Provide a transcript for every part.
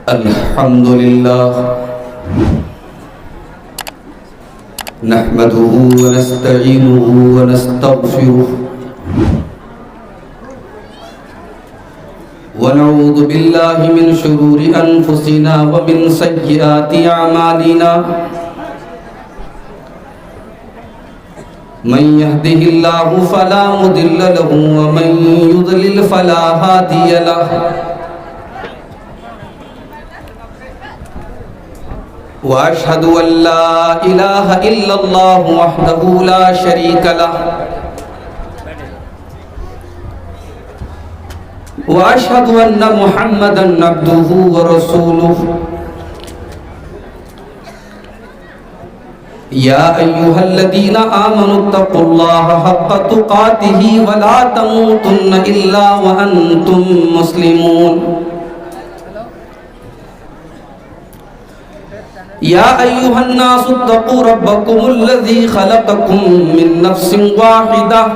الحمد لله نحمده ونستعينه ونستغفره ونعوذ بالله من شرور أنفسنا ومن سيئات أعمالنا من يهده الله فلا مضل له ومن يضلل فلا هادي له وأشهد أن لا إله إلا الله وحده لا شريك له وأشهد أن محمدًا عبده ورسوله يا أيها الذين آمنوا اتقوا الله حق تقاته ولا تموتن إلا وأنتم مسلمون يا أيها الناس اتقوا ربكم الذي خلقكم من نفس واحدة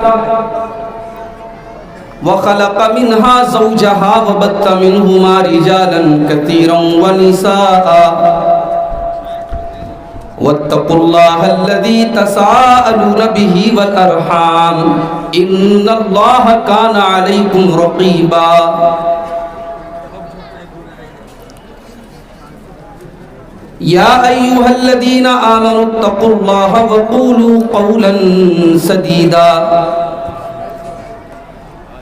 وخلق منها زوجها وبث منهما رجالا كثيرا ونساء واتقوا الله الذي تساءلون به والأرحام إن الله كان عليكم رقيبا يا أيها الذين آمنوا اتقوا الله وقولوا قولا سديدا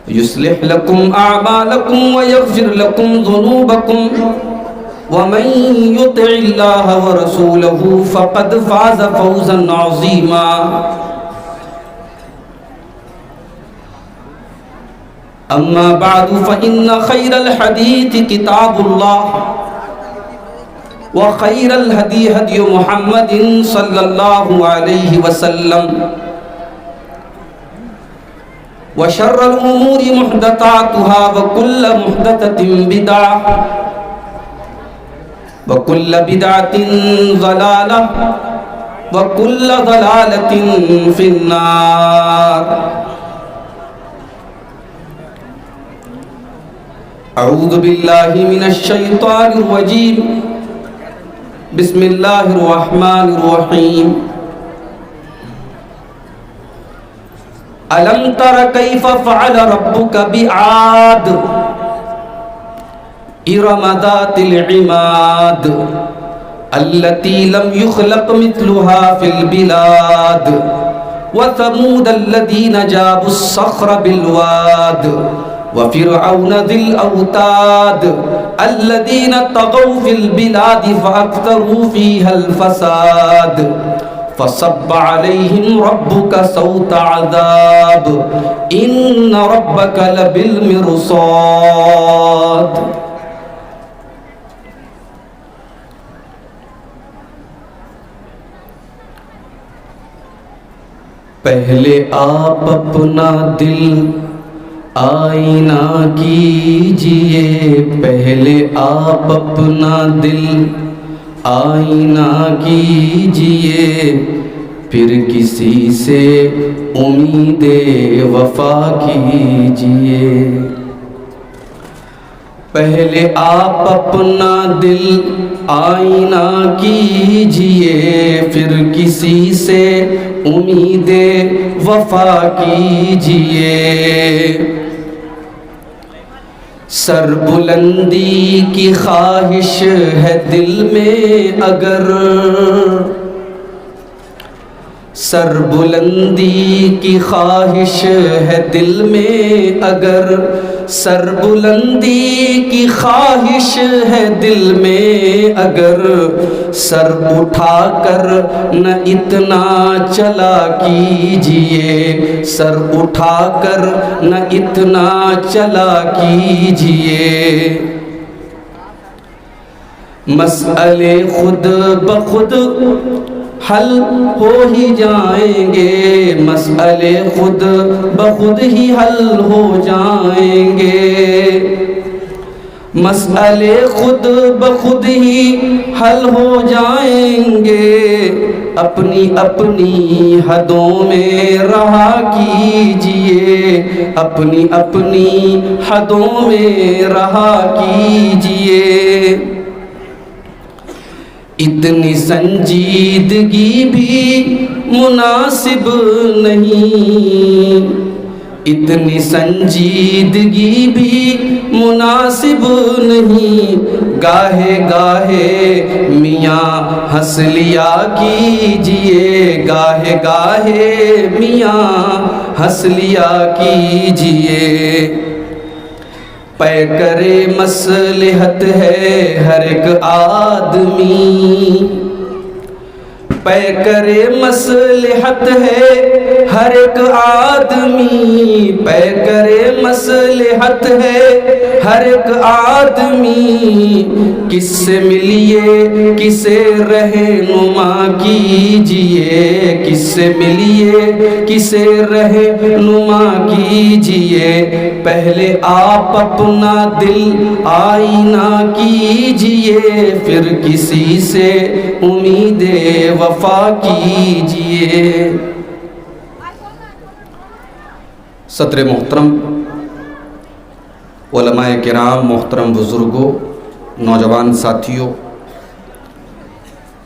يصلح لكم أعمالكم ويغفر لكم ذنوبكم ومن يطع الله ورسوله فقد فاز فوزا عظيما أما بعد فإن خير الحديث كتاب الله وخير الهدي هدي محمد صلى الله عليه وسلم وشر الأمور محدثاتها وكل محدثة بدعة وكل بدعة ضلالة وكل ضلالة في النار أعوذ بالله من الشيطان الرجيم بسم الله الرحمن الرحيم ألم تر كيف فعل ربك بعاد إرم ذات العماد التي لم يخلق مثلها في البلاد وثمود الذين جابوا الصخر بالواد وفرعون ذي الأوتاد الذين طغوا في البلاد فأكثروا فيها الفساد فصب عليهم ربك صوت عذاب إن ربك لبالمرصاد پہلے آپ اپنا دل آئینہ کیجئے پہلے آپ اپنا دل آئینہ کیجئے پھر کسی سے امید وفا کیجئے پہلے آپ اپنا دل آئینہ کیجئے پھر کسی سے امید وفا کیجئے سر بلندی کی خواہش ہے دل میں اگر سر بلندی کی خواہش ہے دل میں اگر سر بلندی کی خواہش ہے دل میں اگر سر اٹھا کر نہ اتنا چلا کیجئے سر اٹھا کر نہ اتنا چلا کیجئے مسئلے خود بخود حل ہو ہی جائیں گے مسئلے خود بخود ہی حل ہو جائیں گے مسئلے خود بخود ہی حل ہو جائیں گے، اپنی اپنی حدوں میں رہا کیجئے، اپنی اپنی حدوں میں رہا کیجئے۔ اتنی سنجیدگی بھی مناسب نہیں، اتنی سنجیدگی بھی مناسب نہیں، گاہے گاہے میاں ہنس لیا کیجئے، گاہے گاہے میاں ہنس لیا کیجئے۔ پیکر مصلحت ہے ہر ایک آدمی، پیکر مصلحت ہے ہر ایک آدمی، پیکر مصلحت ہے ہر ایک آدمی، کس سے ملیے کسے رہنما کیجئے، کس سے ملیے کسے رہنما کیجئے، پہلے آپ اپنا دل آئینہ کیجئے، پھر کسی سے امید وفا کیجئے۔ صدر محترم، علماء کرام، محترم بزرگوں، نوجوان ساتھیوں،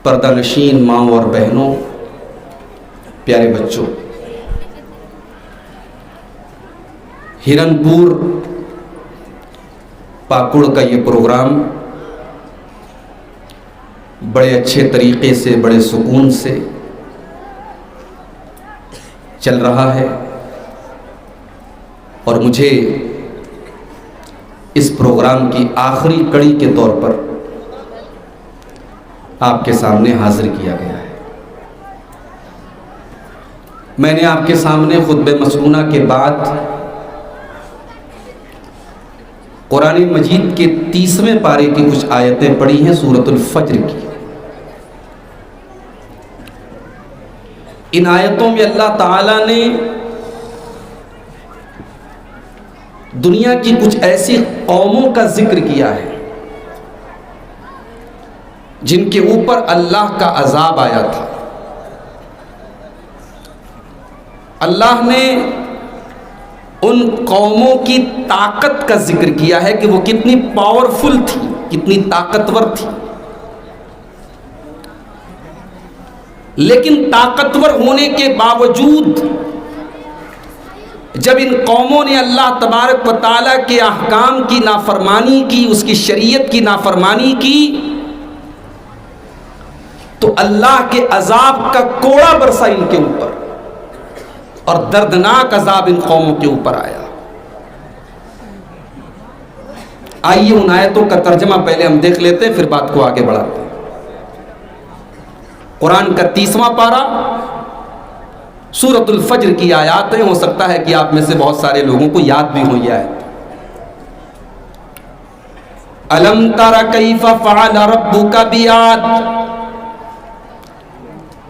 پردہ نشین ماں اور بہنوں، پیارے بچوں، ہرن پور پاکڑ کا یہ پروگرام بڑے اچھے طریقے سے، بڑے سکون سے چل رہا ہے، اور مجھے اس پروگرام کی آخری کڑی کے طور پر آپ کے سامنے حاضر کیا گیا ہے۔ میں نے آپ کے سامنے خطبہ مسنونہ کے بعد قرآن مجید کے 30ویں پارے کی کچھ آیتیں پڑھی ہیں سورۃ الفجر کی۔ ان آیتوں میں اللہ تعالیٰ نے دنیا کی کچھ ایسی قوموں کا ذکر کیا ہے جن کے اوپر اللہ کا عذاب آیا تھا۔ اللہ نے ان قوموں کی طاقت کا ذکر کیا ہے کہ وہ کتنی پاورفل تھی، کتنی طاقتور تھی، لیکن طاقتور ہونے کے باوجود جب ان قوموں نے اللہ تبارک و تعالیٰ کے احکام کی نافرمانی کی، اس کی شریعت کی نافرمانی کی، تو اللہ کے عذاب کا کوڑا برسا ان کے اوپر، اور دردناک عذاب ان قوموں کے اوپر آیا۔ آئیے ان آیتوں کا ترجمہ پہلے ہم دیکھ لیتے ہیں، پھر بات کو آگے بڑھاتے ہیں۔ قرآن کا 30واں پارہ، سورۃ الفجر کی آیاتیں، ہو سکتا ہے کہ آپ میں سے بہت سارے لوگوں کو یاد بھی ہوں یہ آیت۔ الم تر کیف فعل ربک بعاد،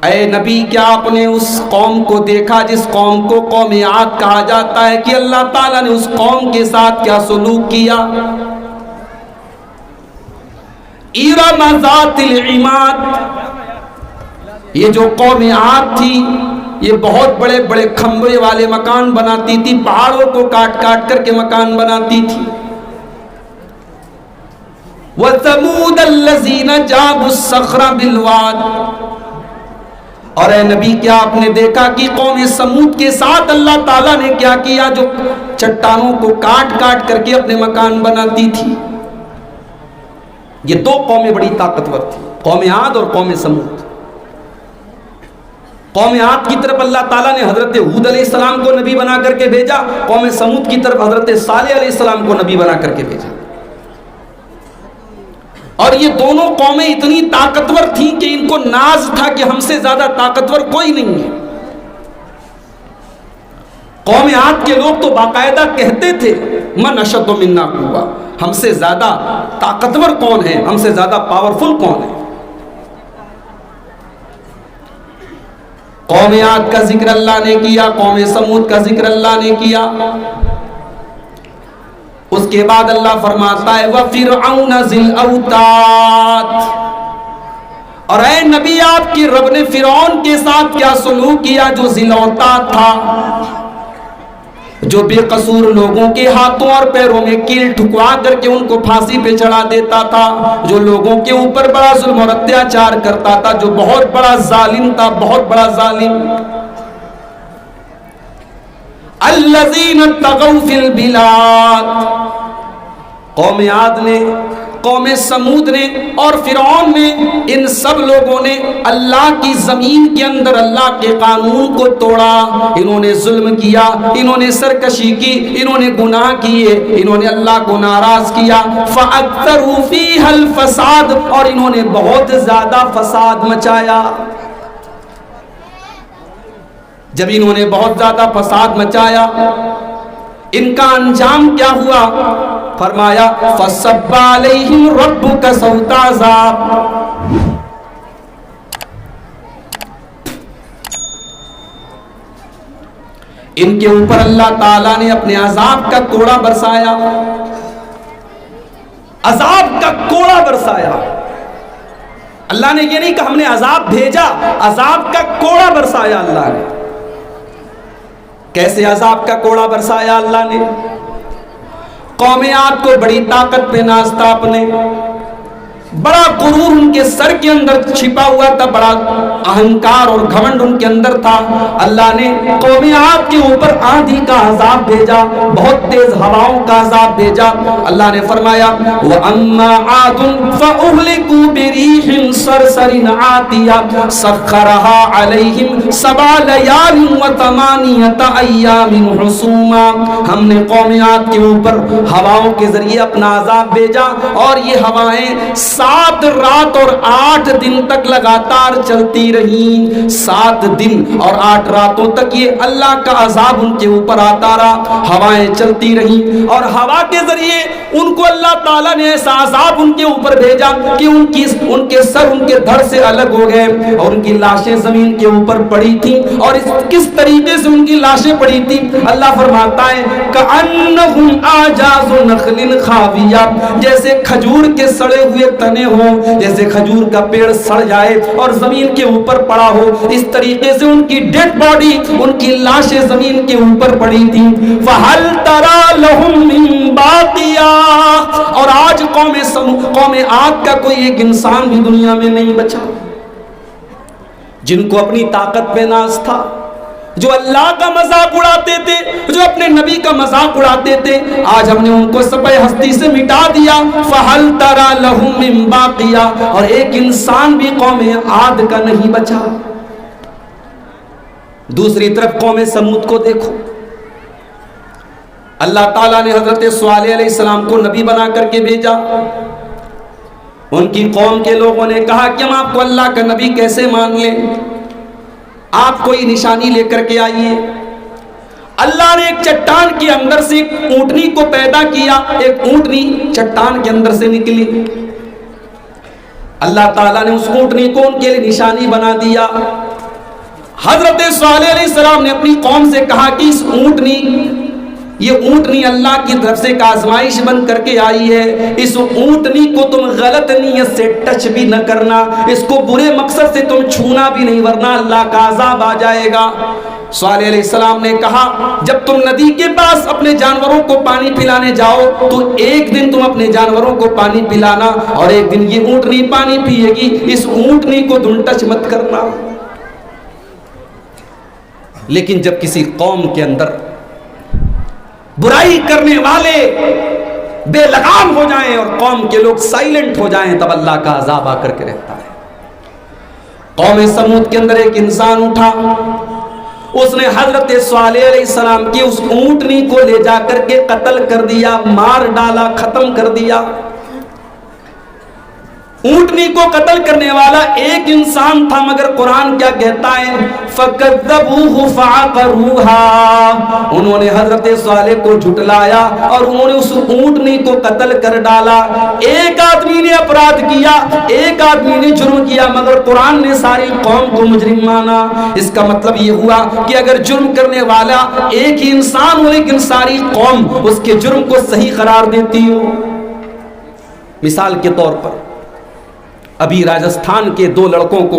اے نبی کیا آپ نے اس قوم کو دیکھا جس قوم کو قوم عاد کہا جاتا ہے، کہ اللہ تعالیٰ نے اس قوم کے ساتھ کیا سلوک کیا۔ ارم ذات العماد، یہ جو قوم عاد تھی یہ بہت بڑے بڑے کھمبے والے مکان بناتی تھی، پہاڑوں کو کاٹ کاٹ کر کے مکان بناتی تھی۔ وَثَمُودَ الَّذِينَ جَابُوا الصَّخْرَ بِالْوَادِ، اور اے نبی کیا آپ نے دیکھا کہ قوم سمود کے ساتھ اللہ تعالیٰ نے کیا کیا، جو چٹانوں کو کاٹ کاٹ کر کے اپنے مکان بناتی تھی۔ یہ دو قومیں بڑی طاقتور تھی، قوم عاد اور قوم سمود۔ قوم عاد کی طرف اللہ تعالیٰ نے حضرت ہود علیہ السلام کو نبی بنا کر کے بھیجا، قوم سمود کی طرف حضرت صالح علیہ السلام کو نبی بنا کر کے بھیجا۔ اور یہ دونوں قومیں اتنی طاقتور تھیں کہ ان کو ناز تھا کہ ہم سے زیادہ طاقتور کوئی نہیں ہے۔ قوم عاد کے لوگ تو باقاعدہ کہتے تھے من اشد منا قوہ، ہم سے زیادہ طاقتور کون ہے، ہم سے زیادہ پاورفل کون ہے۔ قوم عاد کا ذکر اللہ نے کیا، قوم سمود کا ذکر اللہ نے کیا۔ اس کے بعد اللہ فرماتا ہے وَفِرْعَوْنَ ذِي الْأَوْتَادِ، اور اے نبی آپ کی رب نے فرعون کے ساتھ کیا سلوک کیا جو ذی الاوتاد تھا، جو بے قصور لوگوں کے ہاتھوں اور پیروں میں کیل ٹھکوا کر کے ان کو پھانسی پہ چڑھا دیتا تھا، جو لوگوں کے اوپر بڑا ظلم اور اتیاچار کرتا تھا، جو بہت بڑا ظالم تھا، بہت بڑا ظالم۔ الذین طغوا فی البلاد، قوم عاد نے، قوم سمود نے اور فرعون نے، ان سب لوگوں نے اللہ کی زمین کے اندر اللہ کے قانون کو توڑا، انہوں نے ظلم کیا، انہوں نے سرکشی کی، انہوں نے گناہ کیے، انہوں نے اللہ کو ناراض کیا۔ فَأَكْثَرُوا فِيهَا الْفَسَادَ، اور انہوں نے بہت زیادہ فساد مچایا۔ جب انہوں نے بہت زیادہ فساد مچایا، ان کا انجام کیا ہوا؟ فرمایا فَصَبَّ عَلَيْهِمْ رَبُّكَ سَوْطَ عَذَابٍ، ان کے اوپر اللہ تعالیٰ نے اپنے عذاب کا کوڑا برسایا، عذاب کا کوڑا برسایا۔ اللہ نے یہ نہیں کہا ہم نے عذاب بھیجا، عذاب کا کوڑا برسایا اللہ نے۔ کیسے عذاب کا کوڑا برسایا اللہ نے؟ قوم عاد کو بڑی طاقت پہ ناز تھا، اپنے بڑا غرور ان کے سر کے اندر چھپا ہوا تھا، بڑا اہنکار اور گھمنڈ ان کے اندر تھا۔ اللہ نے قوم عاد کے اوپر آندھی کا عذاب بھیجا، بہت تیز ہواؤں کا عذاب بھیجا۔ اللہ نے فرمایا وَأَمَّا عَادٌ فَأُهْلِكُوا بِرِيحٍ صَرْصَرٍ عَاتِيَةٍ سَخَّرَهَا عَلَيْهِمْ 7 لَيَالٍ و8 أَيَّامٍ حُسُومًا، ہم نے قوم عاد کے اوپر ہواؤں کے ذریعے اپنا عذاب بھیجا، اور یہ ہوائیں 7 رات اور 8 دن تک لگاتار چلتی رہیں۔ 7 دن اور 8 راتوں تک یہ اللہ کا عذاب ان کے اوپر آتا رہا، ہوائیں چلتی رہیں، اور ہوا کے ذریعے ان کو اللہ تعالیٰ نے ایسا عذاب ان کے اوپر بھیجا کہ ان کے سر ان کے دھڑ سے الگ ہو گئے، اور ان کی لاشیں زمین کے اوپر پڑی تھیں۔ اور کس طریقے سے ان کی لاشیں پڑی تھیں؟ اللہ فرماتا ہے كَأَنَّهُمْ أَعْجَازُ نَخْلٍ خَاوِيَةٍ، جیسے کھجور کے سڑے ہوئے تنے ہوں، جیسے کھجور کا پیڑ سڑ جائے اور زمین کے اوپر پڑا ہو، اس طریقے سے ان کی ڈیڈ باڈی، ان کی لاشیں زمین کے اوپر پڑی تھیں۔ فَهَلْ تَرَى لَهُم مِّن بَاقِيَةٍ، اور آج قوم عاد کا کوئی ایک انسان بھی دنیا میں نہیں بچا، جن کو اپنی طاقت پہ ناز تھا، جو اللہ کا مذاق اڑاتے تھے، جو اپنے نبی کا مذاق اڑاتے تھے، آج ہم نے ان کو سبع ہستی سے مٹا دیا۔ فَهَلْ تَرَى لَهُم مِّن بَاقِيَةٍ، اور ایک انسان بھی قوم عاد کا نہیں بچا۔ دوسری طرف قوم سمود کو دیکھو، اللہ تعالیٰ نے حضرت صالح علیہ السلام کو نبی بنا کر کے بھیجا۔ ان کی قوم کے لوگوں نے کہا کہ ہم آپ کو اللہ کا نبی کیسے مان لیں، آپ کوئی نشانی لے کر کے آئیے۔ اللہ نے ایک چٹان کے اندر سے ایک اونٹنی کو پیدا کیا، ایک اونٹنی چٹان کے اندر سے نکلی۔ اللہ تعالیٰ نے اس اونٹنی کو ان کے لیے نشانی بنا دیا۔ حضرت صالح علیہ السلام نے اپنی قوم سے کہا کہ اس اونٹنی، یہ اونٹنی اللہ کی طرف سے ایک آزمائش بن کر کے آئی ہے، اس اونٹنی کو تم غلط نیت سے ٹچ بھی نہ کرنا، اس کو برے مقصد سے تم چھونا بھی نہیں، ورنہ اللہ کا عذاب آ جائے گا۔ صالح علیہ السلام نے کہا جب تم ندی کے پاس اپنے جانوروں کو پانی پلانے جاؤ تو ایک دن تم اپنے جانوروں کو پانی پلانا، اور ایک دن یہ اونٹنی پانی پیے گی، اس اونٹنی کو تم ٹچ مت کرنا۔ لیکن جب کسی قوم کے اندر برائی کرنے والے بے لگام ہو جائیں اور قوم کے لوگ سائلنٹ ہو جائیں، تب اللہ کا عذاب آ کر کے رہتا ہے۔ قوم سمود کے اندر ایک انسان اٹھا، اس نے حضرت صالح علیہ السلام کی اس اونٹنی کو لے جا کر کے قتل کر دیا، مار ڈالا، ختم کر دیا۔ اونٹنی کو قتل کرنے والا ایک انسان تھا، مگر قرآن کیا کہتا ہے؟ فَكَذَّبُوهُ فَعَقَرُوهَا، انہوں نے حضرت صالح کو جھٹلایا اور انہوں نے اس اونٹنی کو قتل کر ڈالا۔ ایک آدمی نے اپرادھ کیا، ایک آدمی نے جرم کیا، مگر قرآن نے ساری قوم کو مجرم مانا۔ اس کا مطلب یہ ہوا کہ اگر جرم کرنے والا ایک ہی انسان ہو لیکن ساری قوم اس کے جرم کو صحیح قرار دیتی ہو۔ مثال کے طور پر ابھی راجستھان کے 2 لڑکوں کو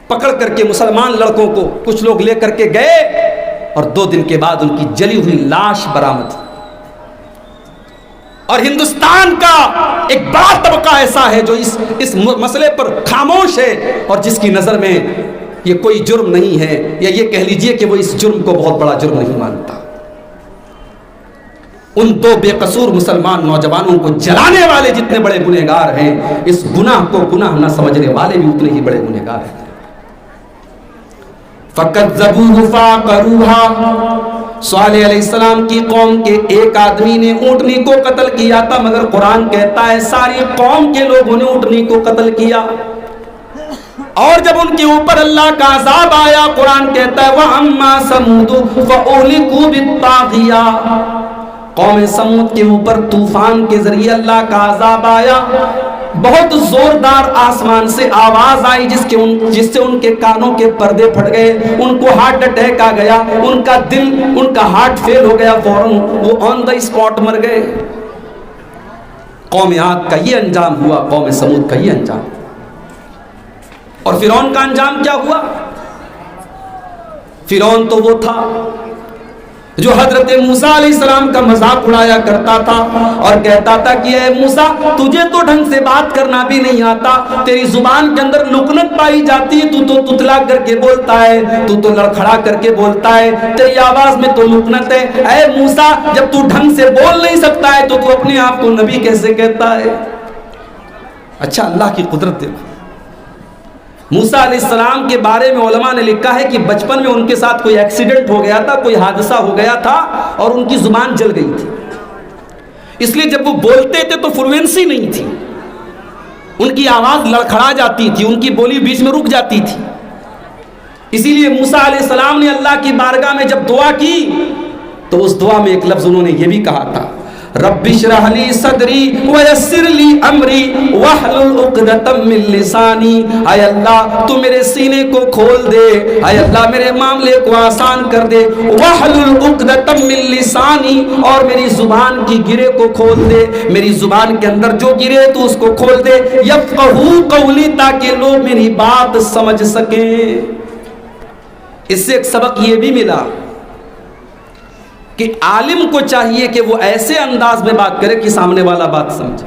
پکڑ کر کے، مسلمان لڑکوں کو کچھ لوگ لے کر کے گئے اور 2 دن کے بعد ان کی جلی ہوئی لاش برآمد ہوئی۔ اور ہندوستان کا ایک بڑا طبقہ ایسا ہے جو اس مسئلے پر خاموش ہے اور جس کی نظر میں یہ کوئی جرم نہیں ہے، یا یہ کہہ لیجئے کہ وہ اس جرم کو بہت بڑا جرم نہیں مانتا۔ ان 2 بے قصور مسلمان نوجوانوں کو جلانے والے جتنے بڑے گنہگار ہیں، اس گناہ کو گناہ نہ سمجھنے والے بھی اتنے ہی بڑے گنہگار ہیں۔ فَكَذَّبُوهُ فَعَقَرُوهَا، صالح علیہ السلام کی قوم کے ایک آدمی نے اونٹنی کو قتل کیا تھا، مگر قرآن کہتا ہے ساری قوم کے لوگوں نے اونٹنی کو قتل کیا۔ اور جب ان کے اوپر اللہ کا عذاب آیا، قرآن کہتا ہے وَأَمَّا ثَمُودُ فَأُهْلِكُوا بِالطَّاغِيَةِ، قوم سمود کے اوپر طوفان کے ذریعے اللہ کا عذاب آیا۔ بہت زوردار آسمان سے آواز آئی جس سے ان کے کانوں کے پردے پھٹ گئے، ان کو ہارٹ اٹیک آ گیا، ان کا دل، ان کا ہارٹ فیل ہو گیا، فوراً وہ آن دا اسپاٹ مر گئے۔ قوم عاد کا یہ انجام ہوا، قوم سمود کا یہ انجام۔ اور فرعون کا انجام کیا ہوا؟ فرعون تو وہ تھا جو حضرت موسیٰ علیہ السلام کا مذاق اڑایا کرتا تھا اور کہتا تھا کہ اے موسیٰ، تجھے تو ڈھنگ سے بات کرنا بھی نہیں آتا، تیری زبان کے اندر لکنت پائی جاتی ہے، تو تتلا کر کے بولتا ہے، تو لڑکھڑا کر کے بولتا ہے، تیری آواز میں تو لکنت ہے۔ اے موسیٰ، جب تو ڈھنگ سے بول نہیں سکتا ہے تو اپنے آپ کو نبی کیسے کہتا ہے؟ اچھا، اللہ کی قدرت دیکھو۔ موسیٰ علیہ السلام کے بارے میں علماء نے لکھا ہے کہ بچپن میں ان کے ساتھ کوئی ایکسیڈنٹ ہو گیا تھا، کوئی حادثہ ہو گیا تھا اور ان کی زبان جل گئی تھی، اس لیے جب وہ بولتے تھے تو فلوئنسی نہیں تھی، ان کی آواز لڑکھڑا جاتی تھی، ان کی بولی بیچ میں رک جاتی تھی۔ اسی لیے موسیٰ علیہ السلام نے اللہ کی بارگاہ میں جب دعا کی تو اس دعا میں ایک لفظ انہوں نے یہ بھی کہا تھا، رب اشرح لی صدری ویسر لی امری واحلل عقدۃ من لسانی، اے اللہ تو میرے سینے کو کھول دے، اے اللہ میرے معاملے کو آسان کر دے، واحلل عقدۃ من لسانی، اور میری زبان کی گرے کو کھول دے، میری زبان کے اندر جو گرے تو اس کو کھول دے، یفقہوا قولی، تاکہ لوگ میری بات سمجھ سکیں۔ اس سے ایک سبق یہ بھی ملا کہ عالم کو چاہیے کہ وہ ایسے انداز میں بات کرے کہ سامنے والا بات سمجھے۔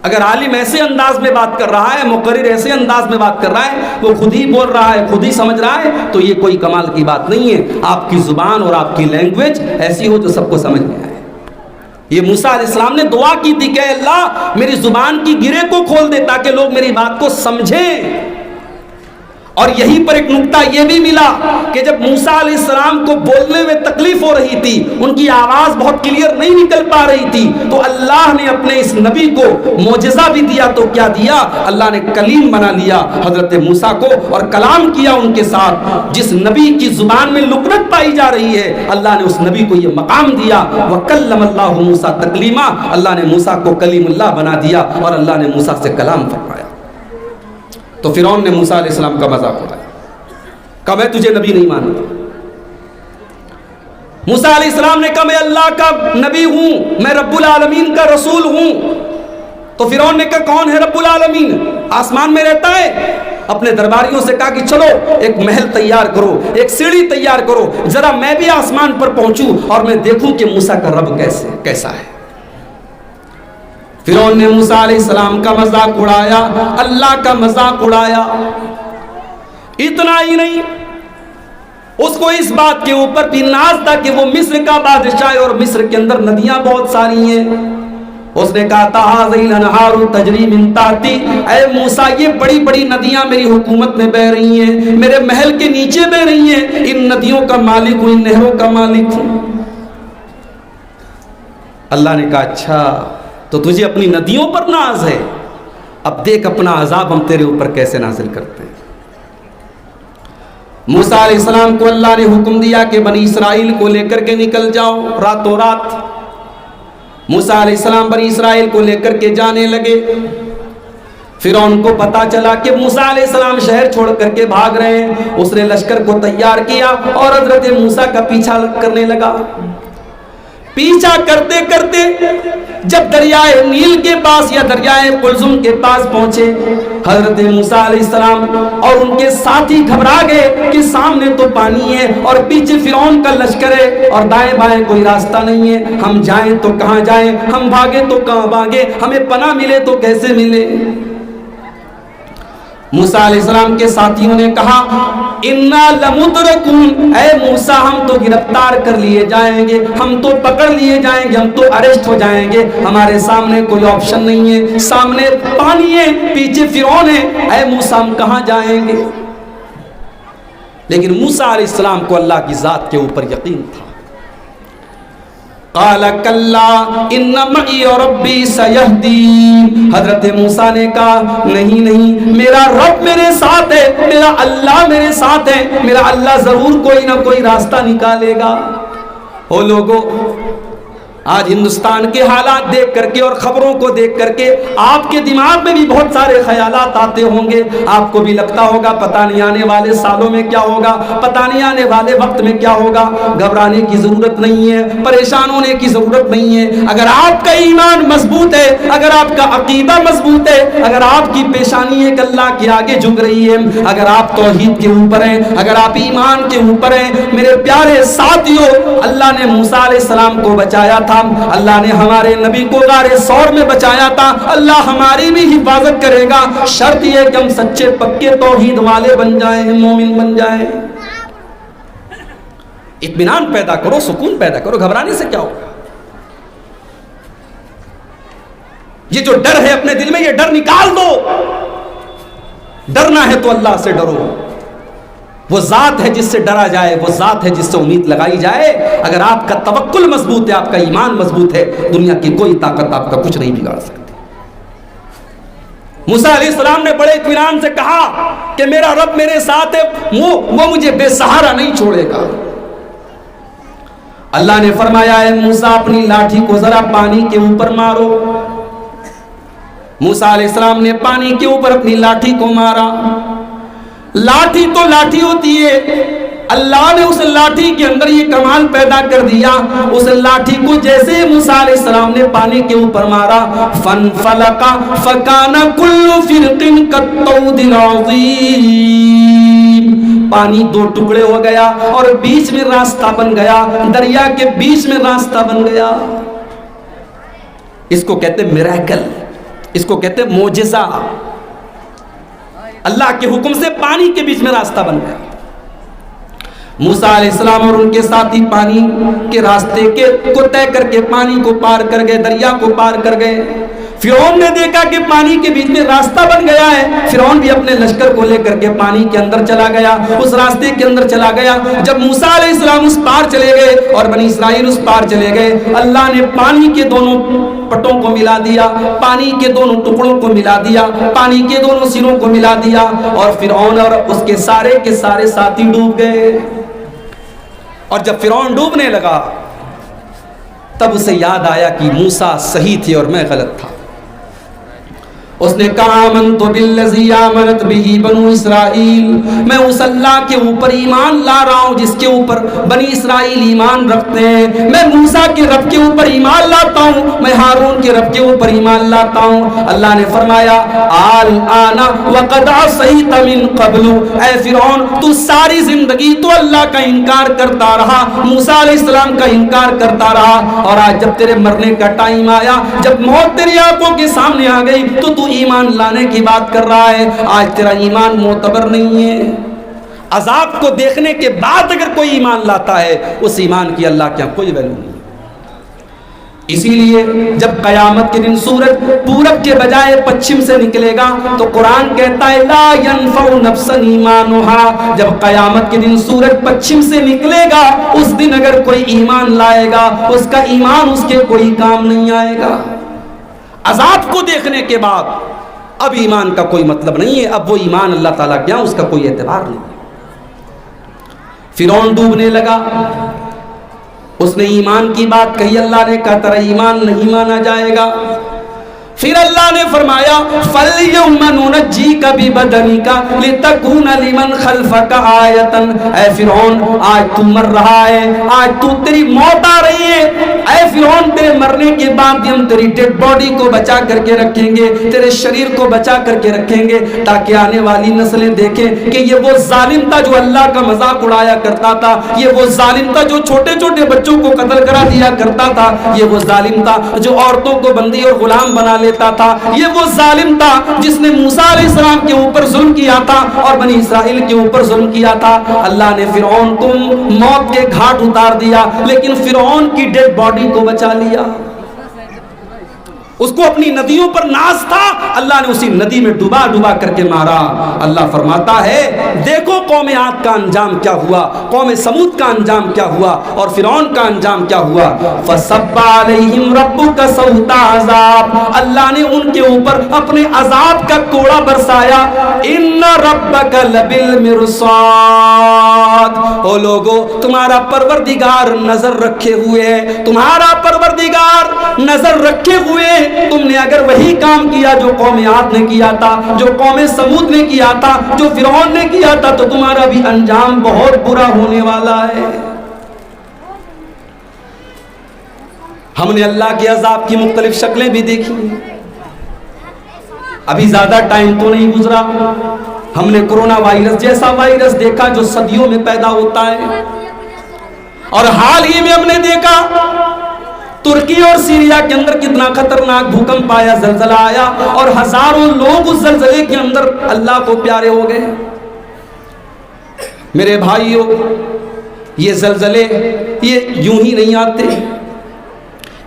اگر عالم ایسے انداز میں بات کر رہا ہے، مقرر ایسے انداز میں بات کر رہا ہے، وہ خود ہی بول رہا ہے، خود ہی سمجھ رہا ہے، تو یہ کوئی کمال کی بات نہیں ہے۔ آپ کی زبان اور آپ کی لینگویج ایسی ہو جو سب کو سمجھ میں آئے۔ یہ موسیٰ علیہ السلام نے دعا کی تھی کہ اللہ میری زبان کی گرے کو کھول دے تاکہ لوگ میری بات کو سمجھیں۔ اور یہیں پر ایک نکتہ یہ بھی ملا کہ جب موسیٰ علیہ السلام کو بولنے میں تکلیف ہو رہی تھی، ان کی آواز بہت کلیئر نہیں نکل پا رہی تھی، تو اللہ نے اپنے اس نبی کو معجزہ بھی دیا۔ تو کیا دیا؟ اللہ نے کلیم بنا لیا حضرت موسیٰ کو اور کلام کیا ان کے ساتھ۔ جس نبی کی زبان میں لکنت پائی جا رہی ہے، اللہ نے اس نبی کو یہ مقام دیا، وَكَلَّمَ اللَّهُ مُوسَىٰ تَكْلِيمًا، اللہ نے موسیٰ کو کلیم اللہ بنا دیا اور اللہ نے موسیٰ سے کلام فرمایا۔ تو فرعون نے موسیٰ علیہ السلام کا مذاق اڑایا، کہا میں تجھے نبی نہیں مانتا۔ موسیٰ علیہ السلام نے کہا میں اللہ کا نبی ہوں، میں رب العالمین کا رسول ہوں۔ تو فرعون نے کہا کون ہے رب العالمین؟ آسمان میں رہتا ہے؟ اپنے درباریوں سے کہا کہ چلو ایک محل تیار کرو، ایک سیڑھی تیار کرو، ذرا میں بھی آسمان پر پہنچوں اور میں دیکھوں کہ موسیٰ کا رب کیسا ہے۔ فرعون نے موسیٰ علیہ السلام کا مذاق اڑایا، اللہ کا مذاق اڑایا۔ اتنا ہی نہیں، اس کو اس بات کے اوپر بھی ناز تھا کہ وہ مصر کا بادشاہ ہے اور مصر کے اندر ندیاں بہت ساری ہیں۔ اس نے کہا تھا هذه الانہار تجری من تحتی، اے موسیٰ یہ بڑی بڑی ندیاں میری حکومت میں بہ رہی ہیں، میرے محل کے نیچے بہ رہی ہیں، ان ندیوں کا مالک ہوں، ان نہروں کا مالک ہوں۔ اللہ نے کہا اچھا تو تجھے اپنی ندیوں پر ناز ہے؟ اب دیکھ اپنا عذاب ہم تیرے اوپر کیسے نازل کرتے ہیں۔ موسیٰ علیہ السلام کو اللہ نے حکم دیا کہ بنی اسرائیل کو لے کر کے نکل جاؤ راتوں رات۔ موسیٰ علیہ السلام بنی اسرائیل کو لے کر کے جانے لگے۔ فرعون کو پتا چلا کہ موسیٰ علیہ السلام شہر چھوڑ کر کے بھاگ رہے ہیں، اس نے لشکر کو تیار کیا اور حضرت موسیٰ کا پیچھا کرنے لگا۔ پیچھا کرتے کرتے جب دریائے نیل کے پاس یا دریائے قلزم کے پاس پہنچے، حضرت موسیٰ علیہ السلام اور ان کے ساتھی گھبرا گئے کہ سامنے تو پانی ہے اور پیچھے فرعون کا لشکر ہے اور دائیں بائیں کوئی راستہ نہیں ہے، ہم جائیں تو کہاں جائیں، ہم بھاگیں تو کہاں بھاگیں، ہمیں پناہ ملے تو کیسے ملے۔ موسیٰ علیہ السلام کے ساتھیوں نے کہا اِنَّا لَمُدْرَكُونَ، اے موسیٰ ہم تو گرفتار کر لیے جائیں گے، ہم تو پکڑ لیے جائیں گے، ہم تو اریسٹ ہو جائیں گے، ہمارے سامنے کوئی آپشن نہیں ہے، سامنے پانی ہے، پیچھے فرعون ہے، اے موسیٰ ہم کہاں جائیں گے۔ لیکن موسیٰ علیہ السلام کو اللہ کی ذات کے اوپر یقین تھا۔ قال کلا ان معی ربی سیہدین، حضرت موسیٰ نے کہا نہیں نہیں، میرا رب میرے ساتھ ہے، میرا اللہ میرے ساتھ ہے، میرا اللہ ضرور کوئی نہ کوئی راستہ نکالے گا۔ او لوگو، آج ہندوستان کے حالات دیکھ کر کے اور خبروں کو دیکھ کر کے آپ کے دماغ میں بھی بہت سارے خیالات آتے ہوں گے، آپ کو بھی لگتا ہوگا پتہ نہیں آنے والے سالوں میں کیا ہوگا، پتہ نہیں آنے والے وقت میں کیا ہوگا۔ گھبرانے کی ضرورت نہیں ہے، پریشان ہونے کی ضرورت نہیں ہے۔ اگر آپ کا ایمان مضبوط ہے، اگر آپ کا عقیدہ مضبوط ہے، اگر آپ کی پیشانی ایک اللہ کے آگے جھک رہی ہے، اگر آپ توحید کے اوپر ہیں، اگر آپ ایمان کے اوپر ہیں، میرے پیارے ساتھیوں، اللہ نے موسیٰ علیہ السلام کو بچایا تھا، اللہ نے ہمارے نبی کو غار ثور میں بچایا تھا، اللہ ہماری بھی حفاظت کرے گا، شرط یہ کہ ہم سچے پکے توحید والے بن جائیں، مومن بن جائیں۔ اطمینان پیدا کرو، سکون پیدا کرو، گھبرانے سے کیا ہوگا؟ یہ جو ڈر ہے اپنے دل میں، یہ ڈر نکال دو۔ ڈرنا ہے تو اللہ سے ڈرو، وہ ذات ہے جس سے ڈرا جائے، وہ ذات ہے جس سے امید لگائی جائے۔ اگر آپ کا توکل مضبوط ہے، آپ کا ایمان مضبوط ہے، دنیا کی کوئی طاقت آپ کا کچھ نہیں بگاڑ سکتی۔ موسیٰ علیہ السلام نے بڑے اطمینان سے کہا کہ میرا رب میرے ساتھ ہے، وہ مجھے بے سہارا نہیں چھوڑے گا۔ اللہ نے فرمایا ہے موسیٰ اپنی لاٹھی کو ذرا پانی کے اوپر مارو۔ موسیٰ علیہ السلام نے پانی کے اوپر اپنی لاٹھی کو مارا۔ لاٹھی تو لاٹھی ہوتی ہے، اللہ نے اس لاٹھی کے اندر یہ کمال پیدا کر دیا، اس لاٹھی کو جیسے موسیٰ علیہ السلام نے پانی کے اوپر مارا، فَانْفَلَقَ فَكَانَ كُلُّ فِرْقٍ كَالطَّوْدِ الْعَظِيمِ، پانی دو ٹکڑے ہو گیا اور بیچ میں راستہ بن گیا، دریا کے بیچ میں راستہ بن گیا۔ اس کو کہتے میریکل، اس کو کہتے معجزہ۔ اللہ کے حکم سے پانی کے بیچ میں راستہ بن گیا۔ موسیٰ علیہ السلام اور ان کے ساتھی پانی کے راستے کو طے کر کے پانی کو پار کر گئے، دریا کو پار کر گئے۔ فرعون نے دیکھا کہ پانی کے بیچ میں راستہ بن گیا ہے، فرعون بھی اپنے لشکر کو لے کر کے پانی کے اندر چلا گیا، اس راستے کے اندر چلا گیا۔ جب موسیٰ علیہ السلام اس پار چلے گئے اور بنی اسرائیل اس پار چلے گئے، اللہ نے پانی کے دونوں پٹوں کو ملا دیا، پانی کے دونوں ٹکڑوں کو ملا دیا، پانی کے دونوں سروں کو ملا دیا، اور فرعون اور اس کے سارے ساتھی ڈوب گئے۔ اور جب فرعون ڈوبنے لگا تب اسے یاد آیا کہ موسیٰ صحیح تھے اور میں غلط تھا۔ اس نے کہا آمنت بالذی آمنت بہ بنو اسرائیل، میں اس اللہ کے اوپر ایمان لا رہا ہوں جس کے اوپر بنی اسرائیل ایمان رکھتے ہیں، میں موسیٰ کے رب کے اوپر ایمان لاتا ہوں، میں ہارون کے رب کے اوپر ایمان لاتا ہوں۔ اللہ نے فرمایا الآن وقد عصیت من قبل، اے فرعون تو ساری زندگی تو اللہ کا انکار کرتا رہا، موسیٰ علیہ السلام کا انکار کرتا رہا، اور آج جب تیرے مرنے کا ٹائم آیا، جب موت تیری آنکھوں کے سامنے آ گئی تو ایمان لانے کی بات کر رہا ہے، آج تیرا ایمان معتبر نہیں ہے۔ عذاب کو دیکھنے کے بعد اگر کوئی ایمان لاتا ہے، اس ایمان کی اللہ کے یہاں کوئی ویلیو نہیں۔ اسی لیے جب قیامت کے دن سورج پورب کے بجائے پچھم سے نکلے گا تو قرآن کہتا ہے لا ينفع نفسا ایمانها، جب قیامت کے دن سورج پچھم سے نکلے گا اس دن اگر کوئی ایمان لائے گا اس کا ایمان اس کے کوئی کام نہیں آئے گا۔ عذاب کو دیکھنے کے بعد اب ایمان کا کوئی مطلب نہیں ہے، اب وہ ایمان اللہ تعالیٰ کیا اس کا کوئی اعتبار نہیں۔ فرعون ڈوبنے لگا، اس نے ایمان کی بات کہی، اللہ نے کہا تیرا ایمان نہیں مانا جائے گا۔ پھر اللہ نے فرمایا فَالْيَوْمَ نُنَجِّيكَ بِبَدَنِكَ لِتَكُونَ لِمَنْ خَلْفَكَ آیَةً، اے فرعون آج تو مر رہا ہے، آج تو تیری موت آ رہی ہے، اے فرعون تیرے مرنے کے بعد ہم تیری ڈیڈ باڈی کو بچا کر کے رکھیں گے، تیرے شریر کو بچا کر کے رکھیں گے، تاکہ آنے والی نسلیں دیکھیں کہ یہ وہ ظالم تھا جو اللہ کا مذاق اڑایا کرتا تھا، یہ وہ ظالم تھا جو چھوٹے چھوٹے بچوں کو قتل کرا دیا کرتا تھا، یہ وہ ظالم تھا جو عورتوں کو بندی اور غلام بنا لیتا تھا، یہ وہ ظالم تھا جس نے موسیٰ علیہ السلام کے اوپر ظلم کیا تھا اور بنی اسرائیل کے اوپر ظلم کیا تھا۔ اللہ نے فرعون کو موت کے گھاٹ اتار دیا، لیکن فرعون کی ڈیڈ باڈی کو بچا لیا۔ اس کو اپنی ندیوں پر ناز تھا، اللہ نے اسی ندی میں ڈوبا ڈوبا کر کے مارا۔ اللہ فرماتا ہے دیکھو قوم عاد کا انجام کیا ہوا، قوم سمود کا انجام کیا ہوا، اور فرعون کا انجام کیا ہوا۔ فَصَبَّ عَلَيْهِمْ رَبُّكَ صَوْتَ عَذَابٍ، اللہ نے ان کے اوپر اپنے عذاب کا کوڑا برسایا۔ إِنَّ رَبَّكَ لَبِالْمِرْصَادِ، او لوگو تمہارا پروردگار نظر رکھے ہوئے ہے، تمہارا پروردگار نظر رکھے ہوئے ہے۔ تم نے اگر وہی کام کیا جو قوم عاد نے کیا تھا، جو قوم سمود نے کیا تھا، جو فرعون نے کیا تھا، تو تمہارا بھی انجام بہت برا ہونے والا ہے۔ ہم نے اللہ کے عذاب کی مختلف شکلیں بھی دیکھی، ابھی زیادہ ٹائم تو نہیں گزرا، ہم نے کرونا وائرس جیسا وائرس دیکھا جو صدیوں میں پیدا ہوتا ہے، اور حال ہی میں ہم نے دیکھا ترکی اور سیریا کے اندر کتنا خطرناک بھوکمپ آیا، زلزلہ آیا، اور ہزاروں لوگ اس زلزلے کے اندر اللہ کو پیارے ہو گئے۔ میرے بھائیوں، یہ زلزلے یہ یوں ہی نہیں آتے،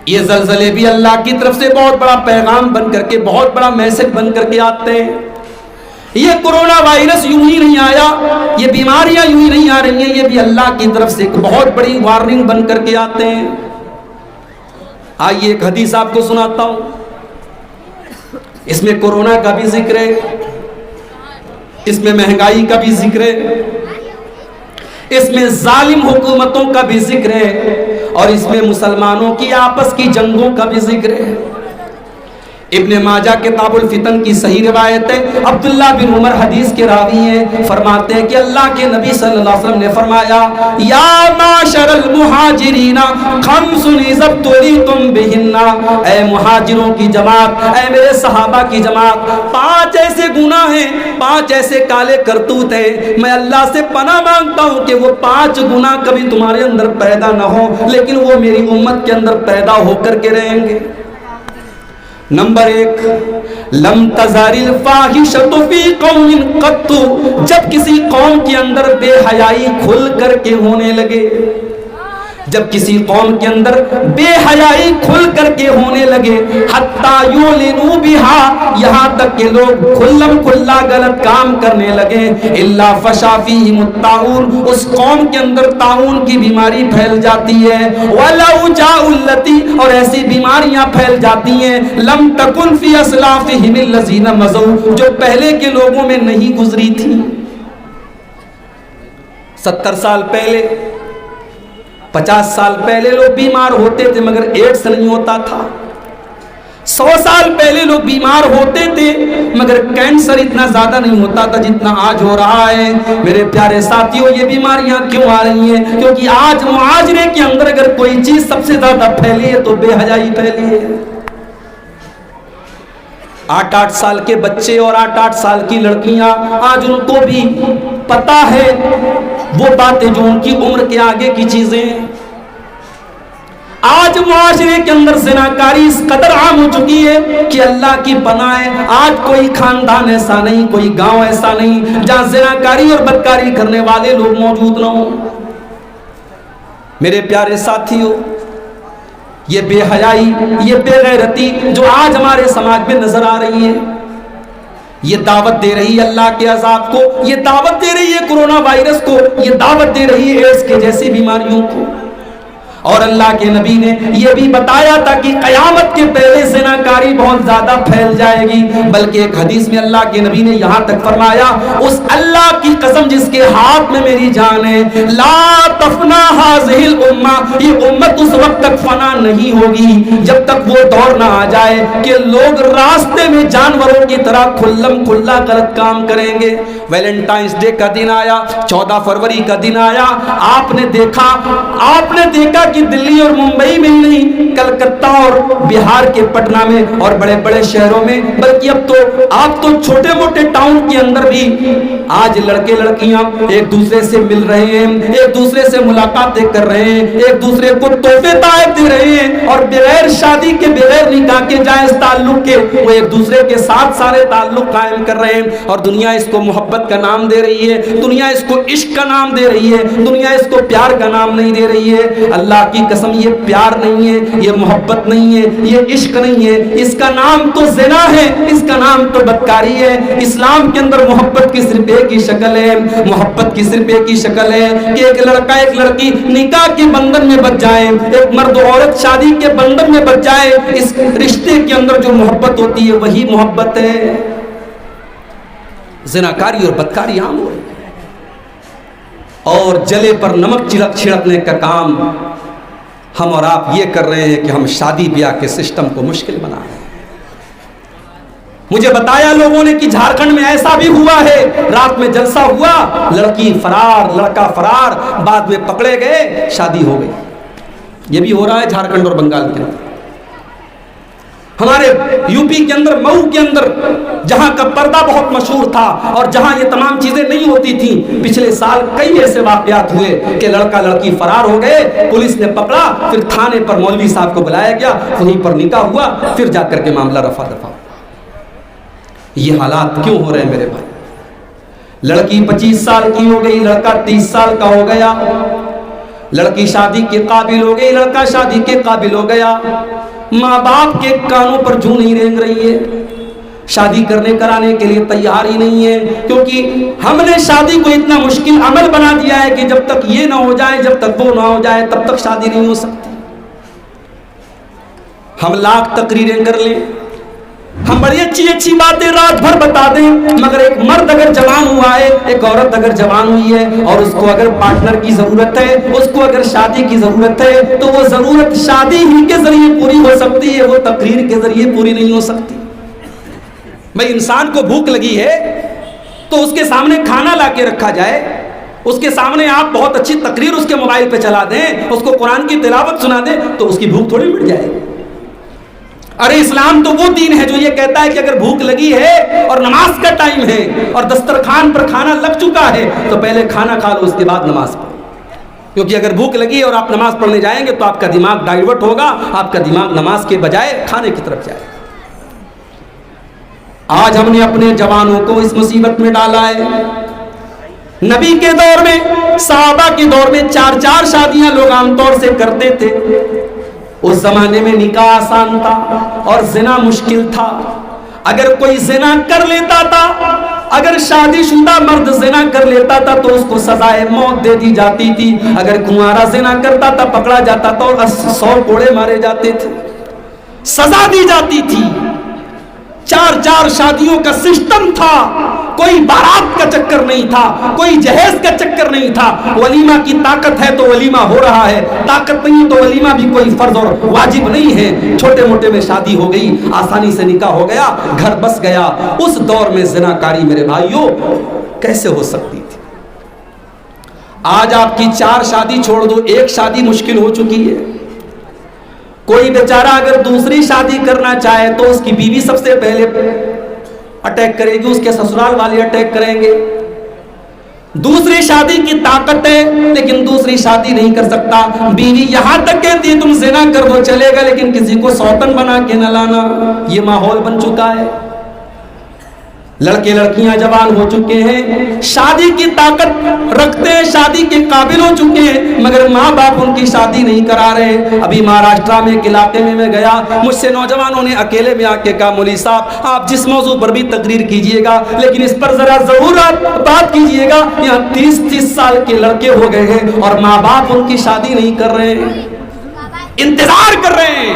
یہ زلزلے بھی اللہ کی طرف سے بہت بڑا پیغام بن کر کے، بہت بڑا میسج بن کر کے آتے ہیں۔ یہ کرونا وائرس یوں ہی نہیں آیا، یہ بیماریاں یوں ہی نہیں آ رہی ہیں، یہ بھی اللہ کی طرف سے ایک بہت بڑی وارننگ بن کر کے آتے ہیں۔ آئیے ایک حدیث آپ کو سناتا ہوں، اس میں کورونا کا بھی ذکر ہے، اس میں مہنگائی کا بھی ذکر ہے، اس میں ظالم حکومتوں کا بھی ذکر ہے، اور اس میں مسلمانوں کی آپس کی جنگوں کا بھی ذکر ہے۔ ابن ماجہ کتاب الفتن کی صحیح روایت ہے، عبداللہ بن عمر حدیث کے راوی ہیں، فرماتے ہیں کہ اللہ کے نبی صلی اللہ علیہ وسلم نے فرمایا یا معاشر المہاجرین خمس اذا ابتلیتم بہن، اے مہاجروں کی جماعت، اے میرے صحابہ کی جماعت، 5 ایسے گناہ ہیں، 5 ایسے کالے کرتوت ہیں، میں اللہ سے پناہ مانگتا ہوں کہ وہ 5 گناہ کبھی تمہارے اندر پیدا نہ ہو، لیکن وہ میری امت کے اندر پیدا ہو کر کے رہیں گے۔ نمبر 1، لم تزال الفاحشۃ فی قوم قط، جب کسی قوم کے اندر بے حیائی کھل کر کے ہونے لگے، جب کسی قوم کے اندر بے حیائی کھل کر کے ہونے لگے، حتی یعلنوا بہا، یہاں تک کہ لوگ کھلم کھلا غلط کام کرنے لگے، الا فشا فیہم الطاعون، اس قوم کے اندر طاعون کی بیماری پھیل جاتی ہے، والاوجاع التی، اور ایسی بیماریاں پھیل جاتی ہیں، لم تکن فی اسلافہم الذین مضوا، جو پہلے کے لوگوں میں نہیں گزری تھی۔ 70 سال پہلے، 50 سال پہلے لوگ بیمار ہوتے تھے مگر ایڈز نہیں ہوتا تھا، 100 سال پہلے لوگ بیمار ہوتے تھے مگر کینسر اتنا زیادہ نہیں ہوتا تھا جتنا آج ہو رہا ہے۔ میرے پیارے ساتھیوں، یہ بیماریاں کیوں آ رہی ہیں؟ کیونکہ آج معاشرے کے اندر اگر کوئی چیز سب سے زیادہ پھیلی ہے تو بے حیائی پھیلی ہے۔ 8-8 سال کے بچے اور 8-8 سال کی لڑکیاں، آج ان کو بھی پتا ہے وہ باتیں جو ان کی عمر کے آگے کی چیزیں ہیں۔ آج معاشرے کے اندر زناکاری اس قدر عام ہو چکی ہے کہ اللہ کی پناہ ہے، آج کوئی خاندان ایسا نہیں، کوئی گاؤں ایسا نہیں جہاں زناکاری اور بدکاری کرنے والے لوگ موجود نہ ہوں۔ میرے پیارے ساتھیوں، یہ بے حیائی، یہ بے غیرتی جو آج ہمارے سماج میں نظر آ رہی ہے، یہ دعوت دے رہی ہے اللہ کے عذاب کو، یہ دعوت دے رہی ہے کرونا وائرس کو، یہ دعوت دے رہی ہے ایڈز کے جیسی بیماریوں کو۔ اور اللہ کے نبی نے یہ بھی بتایا تھا کہ قیامت کے پہلے زناکاری بہت زیادہ پھیل جائے گی، بلکہ ایک حدیث میں اللہ کے نبی نے یہاں تک فرمایا، اس اللہ کی قسم جس کے ہاتھ میں میری جان ہے، لا تفنا هذه الامہ، یہ امت اس وقت تک فنا نہیں ہوگی جب تک وہ دور نہ آ جائے کہ لوگ راستے میں جانوروں کی طرح کھلم کھلا غلط کام کریں گے۔ ویلنٹائنس ڈے کا دن آیا، 14 فروری کا دن آیا، آپ نے دیکھا کہ دلی اور ممبئی میں نہیں، کلکتہ اور بہار کے پٹنہ میں اور بڑے بڑے شہروں میں، بلکہ اب تو چھوٹے موٹے ٹاؤن کے اندر بھی آج لڑکے لڑکیاں ایک دوسرے سے مل رہے ہیں، ایک دوسرے سے ملاقاتیں کر رہے ہیں، ایک دوسرے کو تحفے تحائف دے رہے ہیں، اور بغیر شادی کے بغیر نکاح کے جائز تعلق کے وہ ایک دوسرے کے ساتھ سارے تعلق قائم کر رہے ہیں، اور دنیا اس کو محبت کا نام دے رہی ہے، دنیا اس کو عشق کا نام دے رہی ہے، دنیا اس کو پیار کا نام نہیں دے رہی ہے۔ اللہ کی قسم یہ پیار نہیں ہے، یہ محبت نہیں ہے، یہ عشق نہیں ہے، اس کا نام تو زنا ہے، اس کا نام تو بدکاری ہے۔ اسلام کے اندر محبت کی صرف ایک ہی شکل ہے، محبت کی صرف ایک ہی شکل ہے کہ ایک لڑکا ایک لڑکی نکاح کے بندھن میں بچ جائے، ایک مرد و عورت شادی کے بندھن میں بچ جائے، اس رشتے کے اندر جو محبت ہوتی ہے وہی محبت ہے۔ زناکاری اور بدکاری عام ہو رہی ہے، اور جلے پر نمک چھڑکنے کا کام ہم اور آپ یہ کر رہے ہیں کہ ہم شادی بیاہ کے سسٹم کو مشکل بنا رہے ہیں۔ مجھے بتایا لوگوں نے کہ جھارکھنڈ میں ایسا بھی ہوا ہے، رات میں جلسہ ہوا، لڑکی فرار، لڑکا فرار، بعد میں پکڑے گئے، شادی ہو گئی۔ یہ بھی ہو رہا ہے جھارکھنڈ اور بنگال کے اندر۔ ہمارے یو پی کے اندر، مئو کے اندر، جہاں کا پردہ بہت مشہور تھا اور جہاں یہ تمام چیزیں نہیں ہوتی تھیں، پچھلے سال کئی ایسے واقعات ہوئے کہ لڑکا لڑکی فرار ہو گئے، پولیس نے پکڑا، پھر تھانے پر مولوی صاحب کو بلایا گیا، وہیں پر نکاح ہوا، پھر جا کر کے معاملہ رفع دفع۔ یہ حالات کیوں ہو رہے ہیں میرے بھائی؟ لڑکی 25 سال کی ہو گئی، لڑکا 30 سال کا ہو گیا، لڑکی شادی کے قابل ہو گئی، لڑکا شادی کے قابل ہو گیا، ماں باپ کے کانوں پر جوں نہیں رینگ رہی ہے، شادی کرانے کے لیے تیار ہی نہیں ہے، کیونکہ ہم نے شادی کو اتنا مشکل عمل بنا دیا ہے کہ جب تک یہ نہ ہو جائے، جب تک وہ نہ ہو جائے، تب تک شادی نہیں ہو سکتی۔ ہم لاکھ تقریریں کر لیں، ہم بڑی اچھی اچھی باتیں رات بھر بتا دیں، مگر ایک مرد اگر جوان ہوا ہے، ایک عورت اگر جوان ہوئی ہے، اور اس کو اگر پارٹنر کی ضرورت ہے، اس کو اگر شادی کی ضرورت ہے، تو وہ ضرورت شادی ہی کے ذریعے پوری ہو سکتی ہے، وہ تقریر کے ذریعے پوری نہیں ہو سکتی۔ بھئی انسان کو بھوک لگی ہے تو اس کے سامنے کھانا لا کے رکھا جائے، اس کے سامنے آپ بہت اچھی تقریر اس کے موبائل پہ چلا دیں، اس کو قرآن کی تلاوت سنا دیں، تو اس کی بھوک تھوڑی مٹ جائے گی۔ ارے اسلام تو وہ دین ہے جو یہ کہتا ہے کہ اگر بھوک لگی ہے اور نماز کا ٹائم ہے اور دسترخوان پر کھانا لگ چکا ہے تو پہلے کھانا کھا لو، اس کے بعد نماز پڑھو، کیونکہ اگر بھوک لگی ہے اور آپ نماز پڑھنے جائیں گے تو آپ کا دماغ ڈائیورٹ ہوگا، آپ کا دماغ نماز کے بجائے کھانے کی طرف جائے گا۔ آج ہم نے اپنے جوانوں کو اس مصیبت میں ڈالا ہے۔ نبی کے دور میں، صحابہ کے دور میں 4 شادیاں لوگ عام طور سے کرتے تھے۔ اس زمانے میں نکاح آسان تھا اور زنا مشکل تھا۔ اگر کوئی زنا کر لیتا تھا، اگر شادی شدہ مرد زنا کر لیتا تھا تو اس کو سزائے موت دے دی جاتی تھی، اگر کنوارا زنا کرتا تھا پکڑا جاتا تھا اور 100 کوڑے مارے جاتے تھے، سزا دی جاتی تھی۔ 4 شادیوں کا سسٹم تھا، کوئی بارات کا چکر نہیں تھا، کوئی جہیز کا چکر نہیں تھا۔ ولیمہ کی طاقت ہے تو ولیمہ ہو رہا ہے، طاقت نہیں تو ولیمہ بھی کوئی فرض اور واجب نہیں ہے۔ چھوٹے موٹے میں شادی ہو گئی، آسانی سے نکاح ہو گیا، گھر بس گیا۔ اس دور میں زناکاری میرے بھائیوں کیسے ہو سکتی تھی؟ آج آپ کی 4 شادی چھوڑ دو، 1 شادی مشکل ہو چکی ہے۔ کوئی بیچارہ اگر دوسری شادی کرنا چاہے تو اس کی بیوی سب سے پہلے اٹیک کرے گی، اس کے سسرال والے اٹیک کریں گے۔ دوسری شادی کی طاقت ہے لیکن دوسری شادی نہیں کر سکتا۔ بیوی یہاں تک کہتی ہے تم زنا کر دو چلے گا، لیکن کسی کو سوتن بنا کے نہ لانا۔ یہ ماحول بن چکا ہے۔ لڑکے لڑکیاں جوان ہو چکے ہیں، شادی کی طاقت رکھتے ہیں، شادی کے قابل ہو چکے ہیں، مگر ماں باپ ان کی شادی نہیں کرا رہے۔ ابھی مہاراشٹرا میں ایک علاقے میں گیا، مجھ سے نوجوانوں نے اکیلے میں آ کے کہا مولوی صاحب آپ جس موضوع پر بھی تقریر کیجئے گا لیکن اس پر ذرا ضرور بات کیجئے گا، یہاں 30 سال کے لڑکے ہو گئے ہیں اور ماں باپ ان کی شادی نہیں کر رہے ہیں۔ انتظار کر رہے ہیں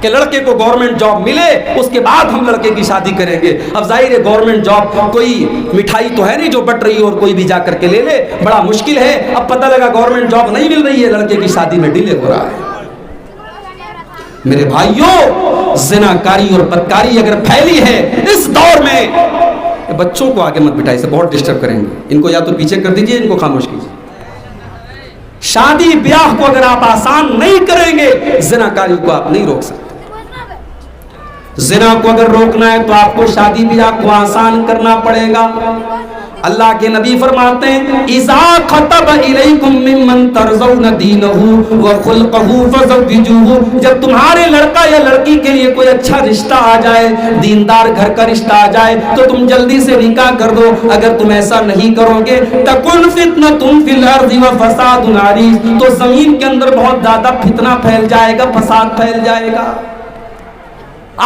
کہ لڑکے کو گورنمنٹ جاب ملے، اس کے بعد ہم لڑکے کی شادی کریں گے۔ اب ظاہر ہے گورنمنٹ جاب کوئی مٹھائی تو ہے نہیں جو بٹ رہی ہے اور کوئی بھی جا کر کے لے لے، بڑا مشکل ہے۔ اب پتہ لگا گورنمنٹ جاب نہیں مل رہی ہے، لڑکے کی شادی میں ڈیلے ہو رہا ہے۔ میرے بھائیوں، زناکاری اور بدکاری اگر پھیلی ہے اس دور میں، بچوں کو آگے مت بٹھائیے، سے بہت ڈسٹرب کریں گے، ان کو یا تو پیچھے کر دیجئے، ان کو خاموش کیجئے۔ شادی بیاہ کو اگر آپ آسان نہیں کریں گے، زناکاری کو آپ نہیں روک سکتے۔ زنا کو اگر روکنا ہے تو آپ کو شادی بیاہ کو آسان کرنا پڑے گا۔ اللہ کے نبی فرماتے ہیں اذا خطب الیکم ممن ترضون دینہ وخلقہ فزوجوہ، جب تمہارے لڑکا یا لڑکی کے لیے کوئی اچھا رشتہ آ جائے، دیندار گھر کا رشتہ آ جائے تو تم جلدی سے نکاح کر دو۔ اگر تم ایسا نہیں کرو گے تکن فتنۃ فی الارض وفساد عریض، تو زمین کے اندر بہت زیادہ فتنہ پھیل جائے گا، فساد پھیل جائے گا۔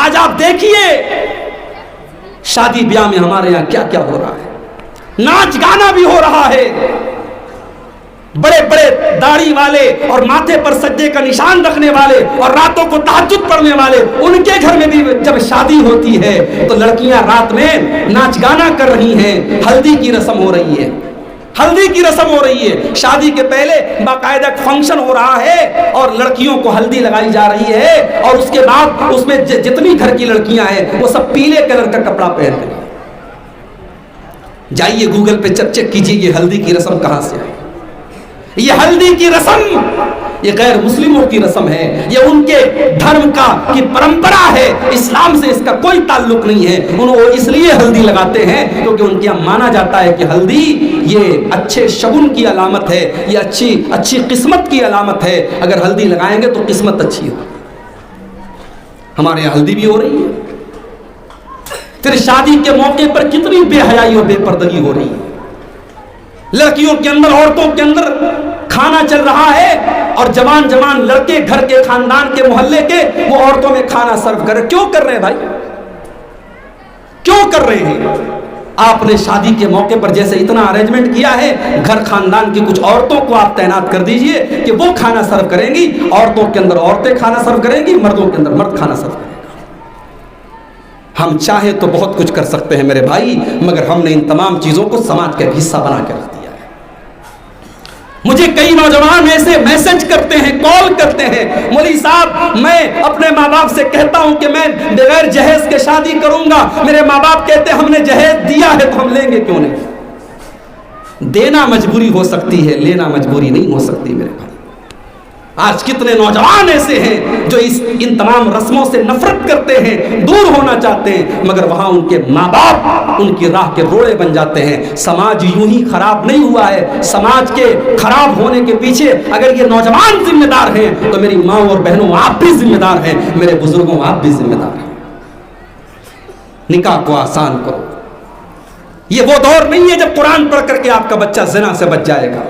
آج آپ دیکھیے شادی بیاہ میں ہمارے یہاں کیا کیا ہو رہا ہے، ناچ گانا بھی ہو رہا ہے۔ بڑے بڑے داڑھی والے اور ماتھے پر سجدے کا نشان رکھنے والے اور راتوں کو تہجد پڑھنے والے، ان کے گھر میں بھی جب شادی ہوتی ہے تو لڑکیاں رات میں ناچ گانا کر رہی ہیں، ہلدی کی رسم ہو رہی ہے، ہلدی کی رسم ہو رہی ہے۔ شادی کے پہلے باقاعدہ فنکشن ہو رہا ہے اور لڑکیوں کو ہلدی لگائی جا رہی ہے، اور اس کے بعد اس میں جتنی گھر کی لڑکیاں ہیں وہ سب پیلے کلر کا کپڑا پہن رہی ہیں۔ جائیے گوگل پہ چیک کیجئے یہ ہلدی کی رسم کہاں سے آئی۔ یہ ہلدی کی رسم یہ غیر مسلموں کی رسم ہے، یہ ان کے دھرم کی پرمپرا ہے، اسلام سے اس کا کوئی تعلق نہیں ہے۔ وہ اس لیے ہلدی لگاتے ہیں کیونکہ ان کے یہاں مانا جاتا ہے کہ ہلدی یہ اچھے شگن کی علامت ہے، یہ اچھی قسمت کی علامت ہے، اگر ہلدی لگائیں گے تو قسمت اچھی ہو۔ ہمارے یہاں ہلدی بھی ہو رہی ہے۔ پھر شادی کے موقع پر کتنی بے حیائی اور بے پردگی ہو رہی ہے۔ لڑکیوں کے اندر، عورتوں کے اندر کھانا چل رہا ہے اور جوان جوان لڑکے گھر کے، خاندان کے، محلے کے، وہ عورتوں میں کھانا سرو کر رہے۔ کیوں کر رہے ہیں بھائی، کیوں کر رہے ہیں؟ آپ نے شادی کے موقع پر جیسے اتنا ارینجمنٹ کیا ہے، گھر خاندان کی کچھ عورتوں کو آپ تعینات کر دیجئے کہ وہ کھانا سرو کریں گی۔ عورتوں کے اندر عورتیں کھانا سرو کریں گی، مردوں کے اندر مرد کھانا سرو کریں گے۔ ہم چاہیں تو بہت کچھ کر سکتے ہیں میرے بھائی، مگر ہم نے ان تمام چیزوں کو سماج کا حصہ بنا کے رکھ دیا ہے۔ مجھے کئی نوجوان ایسے میسج کرتے ہیں، کال کرتے ہیں، مولوی صاحب میں اپنے ماں باپ سے کہتا ہوں کہ میں بغیر جہیز کے شادی کروں گا، میرے ماں باپ کہتے ہیں ہم نے جہیز دیا ہے تو ہم لیں گے کیوں نہیں۔ دینا مجبوری ہو سکتی ہے، لینا مجبوری نہیں ہو سکتی میرے بھائی۔ آج کتنے نوجوان ایسے ہیں جو ان تمام رسموں سے نفرت کرتے ہیں، دور ہونا چاہتے ہیں، مگر وہاں ان کے ماں باپ ان کی راہ کے روڑے بن جاتے ہیں۔ سماج یوں ہی خراب نہیں ہوا ہے، سماج کے خراب ہونے کے پیچھے اگر یہ نوجوان ذمہ دار ہیں تو میری ماں اور بہنوں آپ بھی ذمہ دار ہیں، میرے بزرگوں آپ بھی ذمہ دار ہیں۔ نکاح کو آسان کرو۔ یہ وہ دور نہیں ہے جب قرآن پڑھ کر کے آپ کا بچہ زنا سے بچ جائے گا،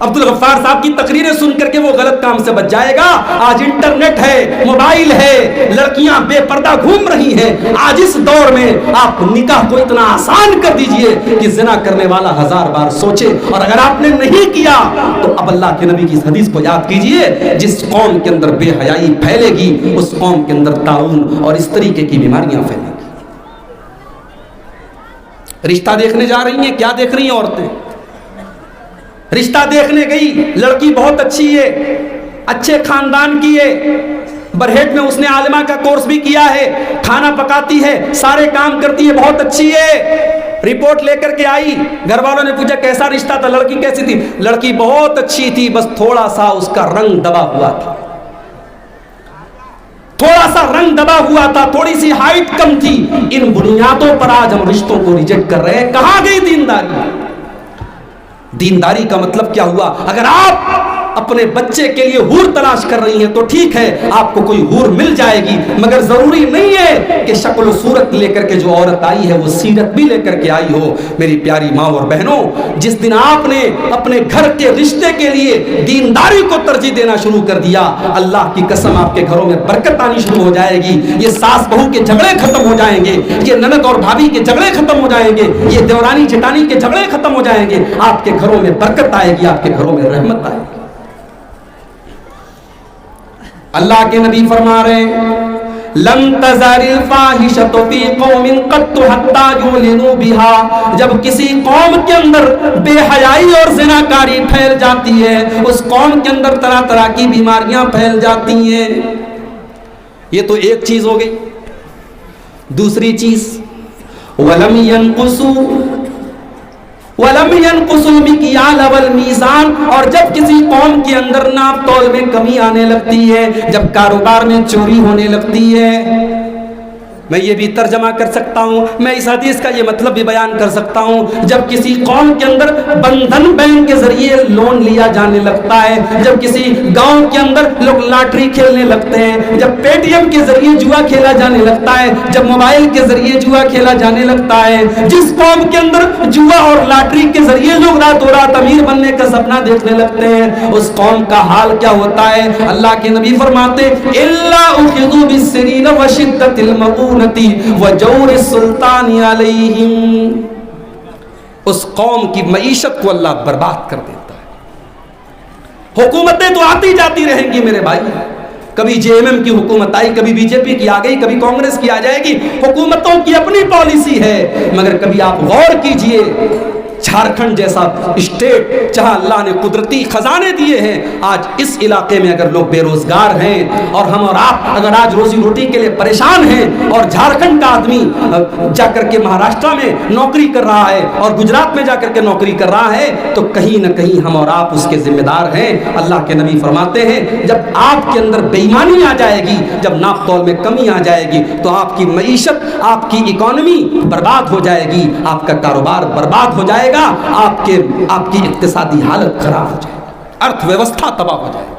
عبدالغفار صاحب کی تقریریں سن کر کے وہ غلط کام سے بچ جائے گا۔ آج انٹرنیٹ ہے، موبائل ہے، لڑکیاں بے پردہ گھوم رہی ہیں۔ آج اس دور میں آپ نکاح کو اتنا آسان کر دیجئے کہ زنا کرنے والا 1000 بار سوچے، اور اگر آپ نے نہیں کیا تو اب اللہ کے نبی کی اس حدیث کو یاد کیجئے، جس قوم کے اندر بے حیائی پھیلے گی اس قوم کے اندر طاعون اور اس طریقے کی بیماریاں پھیلیں گی۔ رشتہ دیکھنے جا رہی ہیں، کیا دیکھ رہی ہیں عورتیں؟ رشتہ دیکھنے گئی، لڑکی بہت اچھی ہے، اچھے خاندان کی ہے، برہیٹ میں اس نے عالمہ کا کورس بھی کیا ہے، کھانا پکاتی ہے، سارے کام کرتی ہے، بہت اچھی ہے۔ رپورٹ لے کر کے آئی، گھر والوں نے پوچھا کیسا رشتہ تھا، لڑکی کیسی تھی؟ لڑکی بہت اچھی تھی، بس تھوڑا سا اس کا رنگ دبا ہوا تھا، تھوڑا سا رنگ دبا ہوا تھا، تھوڑی سی ہائٹ کم تھی۔ ان بنیادوں پر آج ہم رشتوں کو ریجیکٹ کر رہے ہیں۔ کہاں گئی دینداری؟ دینداری کا مطلب کیا ہوا؟ اگر آپ اپنے بچے کے لیے حور تلاش کر رہی ہیں تو ٹھیک ہے، آپ کو کوئی حور مل جائے گی، مگر ضروری نہیں ہے کہ شکل و صورت لے کر کے جو عورت آئی ہے وہ سیرت بھی لے کر کے آئی ہو۔ میری پیاری ماں اور بہنوں، جس دن آپ نے اپنے گھر کے رشتے کے لیے دینداری کو ترجیح دینا شروع کر دیا، اللہ کی قسم آپ کے گھروں میں برکت آنی شروع ہو جائے گی۔ یہ ساس بہو کے جھگڑے ختم ہو جائیں گے، یہ نند اور بھابھی کے جھگڑے ختم ہو جائیں گے، یہ دیورانی جٹانی کے جھگڑے ختم ہو جائیں گے۔ آپ کے گھروں میں برکت آئے گی، آپ کے گھروں میں رحمت آئے گی۔ اللہ کے نبی فرما رہے ہیں لم تزال الفاحشۃ فی قوم قط حتی یعلنوا بها، جب کسی قوم کے اندر بے حیائی اور زناکاری پھیل جاتی ہے، اس قوم کے اندر طرح طرح کی بیماریاں پھیل جاتی ہیں۔ یہ تو ایک چیز ہو گئی۔ دوسری چیز ولم ينقصوا المكيال والميزان، اور جب کسی قوم کے اندر ناپ تول میں کمی آنے لگتی ہے، جب کاروبار میں چوری ہونے لگتی ہے۔ میں یہ بھی ترجمہ کر سکتا ہوں، میں اس حدیث کا یہ مطلب بھی بیان کر سکتا ہوں، جب کسی قوم کے اندر بندھن بینک کے ذریعے لون لیا جانے لگتا ہے، جب کسی گاؤں کے اندر لوگ لاٹری کھیلنے لگتے ہیں، جب پے ٹی ایم کے ذریعے جوا کھیلا جانے لگتا ہے، جب موبائل کے ذریعے جوا کھیلا جانے لگتا ہے، جس قوم کے اندر جوا اور لاٹری کے ذریعے لوگ راتوں رات امیر بننے کا سپنا دیکھنے لگتے ہیں، اس قوم کا حال کیا ہوتا ہے؟ اللہ کے نبی فرماتے الا اخذوا بالسنین وشدۃ المؤونۃ وجور السلطان علیہم، اس قوم کی معیشت کو اللہ برباد کر دیتا ہے۔ حکومتیں تو آتی جاتی رہیں گی میرے بھائی، کبھی جے ایم ایم کی حکومت آئی، کبھی بی جے پی کی آ گئی، کبھی کانگریس کی آ جائے گی، حکومتوں کی اپنی پالیسی ہے، مگر کبھی آپ غور کیجئے جھارکھنڈ جیسا اسٹیٹ جہاں اللہ نے قدرتی خزانے دیے ہیں، آج اس علاقے میں اگر لوگ بے روزگار ہیں اور ہم اور آپ اگر آج روزی روٹی کے لیے پریشان ہیں، اور جھارکھنڈ کا آدمی جا کر کے مہاراشٹر میں نوکری کر رہا ہے اور گجرات میں جا کر کے نوکری کر رہا ہے، تو کہیں نہ کہیں ہم اور آپ اس کے ذمہ دار ہیں۔ اللہ کے نبی فرماتے ہیں جب آپ کے اندر بے ایمانی آ جائے گی، جب ناپ تول میں کمی آ جائے گی، تو آپ کی معیشت، آپ کی اکانومی برباد ہو جائے گی، آپ کا کاروبار برباد ہو جائے گا، آپ کی اقتصادی حالت خراب ہو جائے گی، ارتھ ویوستھا تباہ ہو جائے گی۔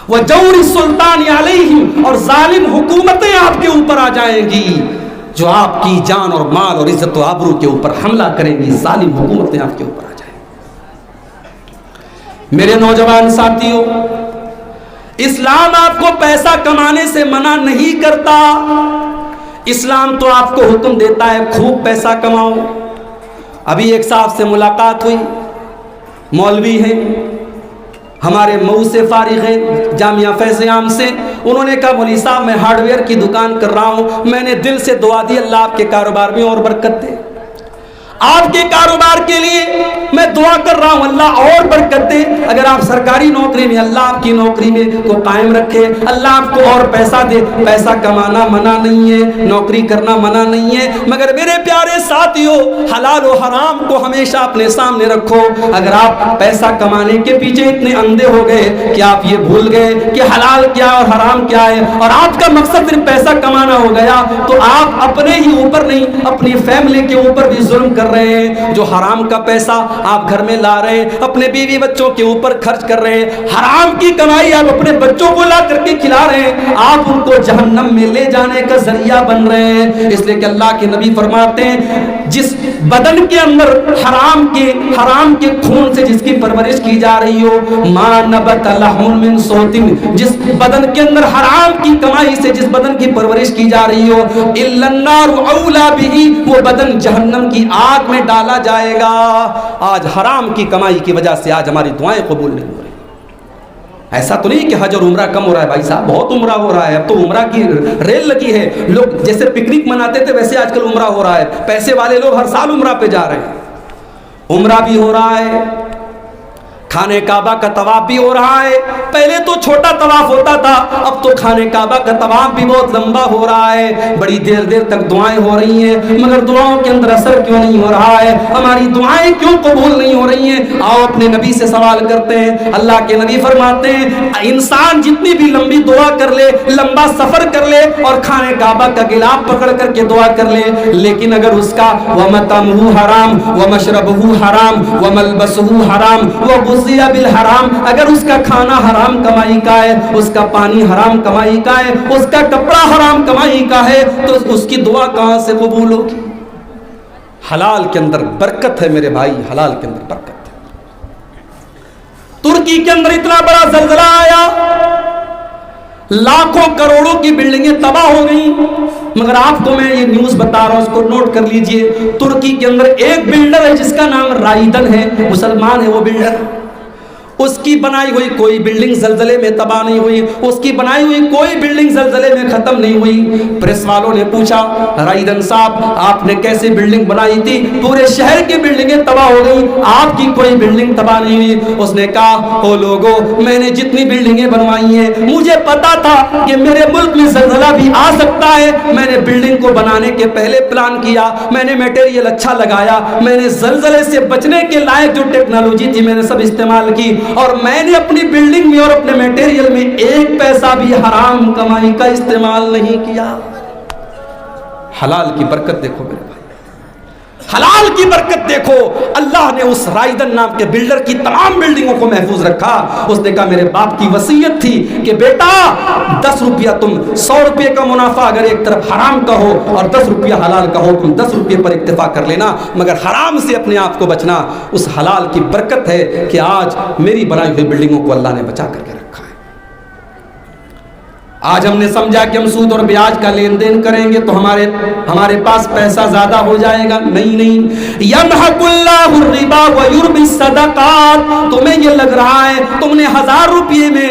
وجور السلطان علیہم، اور ظالم حکومتیں آپ کے اوپر آ جائیں گی جو آپ کی جان اور مال اور عزت و آبرو کے اوپر حملہ کریں گی، ظالم حکومتیں آپ کے اوپر آ جائیں گی۔ میرے نوجوان ساتھیوں، اسلام آپ کو پیسہ کمانے سے منع نہیں کرتا، اسلام تو آپ کو حکم دیتا ہے خوب پیسہ کماؤ۔ ابھی ایک صاحب سے ملاقات ہوئی، مولوی ہیں، ہمارے مئو سے فارغ ہیں، جامعہ فیض عام سے، انہوں نے کہا مولوی صاحب میں ہارڈ ویئر کی دکان کر رہا ہوں، میں نے دل سے دعا دی اللہ آپ کے کاروبار میں اور برکت دے، آپ کے کاروبار کے لیے میں دعا کر رہا ہوں اللہ اور برکت دے، اگر آپ سرکاری نوکری میں اللہ آپ کی نوکری میں کو قائم رکھے، اللہ آپ کو اور پیسہ دے۔ پیسہ کمانا منع نہیں ہے، نوکری کرنا منع نہیں ہے، مگر میرے پیارے ساتھیوں حلال و حرام کو ہمیشہ اپنے سامنے رکھو۔ اگر آپ پیسہ کمانے کے پیچھے اتنے اندھے ہو گئے کہ آپ یہ بھول گئے کہ حلال کیا اور حرام کیا ہے، اور آپ کا مقصد صرف پیسہ کمانا ہو گیا، تو آپ اپنے ہی اوپر نہیں اپنی فیملی کے اوپر بھی ظلم کر رہے ہیں۔ جو حرام کا پیسہ آپ گھر میں لا رہے ہیں، اپنے بیوی بچوں کے اوپر خرچ کر رہے ہیں، حرام کی کمائی آپ اپنے بچوں کو لا کر کے کھلا رہے ہیں، آپ ان کو جہنم میں لے جانے کا ذریعہ بن رہے ہیں۔ اس لیے کہ اللہ کے نبی فرماتے ہیں جس بدن کے اندر حرام کے خون سے جس کی پرورش کی جا رہی ہو، ما نبت لحم من صوت، جس بدن کے اندر حرام کی کمائی سے جس بدن کی پرورش کی جا رہی ہو، الا النار اولا به، وہ بدن جہنم کی آگ میں ڈالا جائے گا۔ آج حرام کی کمائی کی وجہ سے آج ہماری دعائیں قبول نہیں ہو رہی۔ ایسا تو نہیں کہ حج اور عمرہ کم ہو رہا ہے، بھائی صاحب بہت عمرہ ہو رہا ہے، اب تو عمرہ کی ریل لگی ہے، لوگ جیسے پکنک مناتے تھے ویسے آج کل عمرہ ہو رہا ہے، پیسے والے لوگ ہر سال عمرہ پہ جا رہے ہیں، عمرہ بھی ہو رہا ہے، خانے کعبہ کا طواف بھی ہو رہا ہے۔ پہلے تو چھوٹا طواف ہوتا تھا، اب تو خانے کعبہ کا طواف بھی بہت لمبا ہو رہا ہے، بڑی دیر دیر تک دعائیں ہو رہی ہیں، مگر دعاؤں کے اندر اثر کیوں نہیں ہو رہا ہے؟ ہماری دعائیں کیوں قبول نہیں ہو رہی ہیں؟ آؤ اپنے نبی سے سوال کرتے ہیں۔ اللہ کے نبی فرماتے ہیں انسان جتنی بھی لمبی دعا کر لے، لمبا سفر کر لے اور خانے کعبہ کا گلاف پکڑ کر کے دعا کر لے، لیکن اگر اس کا وَمَطْعَمُهُ حرام وَمَشْرَبُهُ حرام وَمَلْبَسُهُ حرام وَغُذِّيَ بالحرام، اگر اس کا کھانا حرام کمائی کا ہے، اس کا پانی حرام کمائی کا ہے، اس کا کپڑا حرام کمائی کا ہے، تو اس کی دعا کہاں سے قبول ہوگی؟ حلال کے اندر برکت ہے میرے بھائی، حلال کے اندر برکت ہے۔ ترکی کے اندر اتنا بڑا زلزلہ آیا، لاکھوں کروڑوں کی بلڈنگیں تباہ ہو گئیں، مگر آپ کو میں یہ نیوز بتا رہا ہوں، اس کو نوٹ کر لیجئے۔ ترکی کے اندر ایک بلڈر ہے جس کا نام رائدن ہے، مسلمان ہے وہ بلڈر، اس کی بنائی ہوئی کوئی بلڈنگ زلزلے میں تباہ نہیں ہوئی، اس کی بنائی ہوئی کوئی بلڈنگ زلزلے میں ختم نہیں ہوئی۔ پریس والوں نے پوچھا رائیدن صاحب آپ نے کیسے بلڈنگ بنائی تھی؟ پورے شہر کی بلڈنگیں تباہ ہو گئی، آپ کی کوئی بلڈنگ تباہ نہیں ہوئی۔ اس نے کہا او لوگو، میں نے جتنی بلڈنگیں بنوائی ہیں مجھے پتا تھا کہ میرے ملک میں زلزلہ بھی آ سکتا ہے، میں نے بلڈنگ کو بنانے کے پہلے پلان کیا، میں نے میٹیریل اچھا لگایا، میں نے زلزلے سے بچنے کے لائق جو ٹیکنالوجی تھی میں نے سب استعمال کی، اور میں نے اپنی بلڈنگ میں اور اپنے میٹیریل میں ایک پیسہ بھی حرام کمائی کا استعمال نہیں کیا۔ حلال کی برکت دیکھو میرے بھائی، حلال کی برکت دیکھو۔ اللہ نے اس رائیدن نام کے بلڈر کی تمام بلڈنگوں کو محفوظ رکھا۔ اس نے کہا میرے باپ کی وصیت تھی کہ بیٹا 10 روپیہ تم 100 روپے کا منافع اگر ایک طرف حرام کا ہو اور 10 روپیہ حلال کا ہو، تم 10 روپے پر اکتفا کر لینا، مگر حرام سے اپنے آپ کو بچنا۔ اس حلال کی برکت ہے کہ آج میری بنائی ہوئی بلڈنگوں کو اللہ نے بچا کر کے رکھا ہے۔ آج ہم نے سمجھا کہ ہم سود اور بیاج کا لین دین کریں گے تو ہمارے پاس پیسہ زیادہ ہو جائے گا۔ نہیں، یمحق اللہ الربا ویربی الصدقات۔ تمہیں یہ لگ رہا ہے تم نے 1000 روپے میں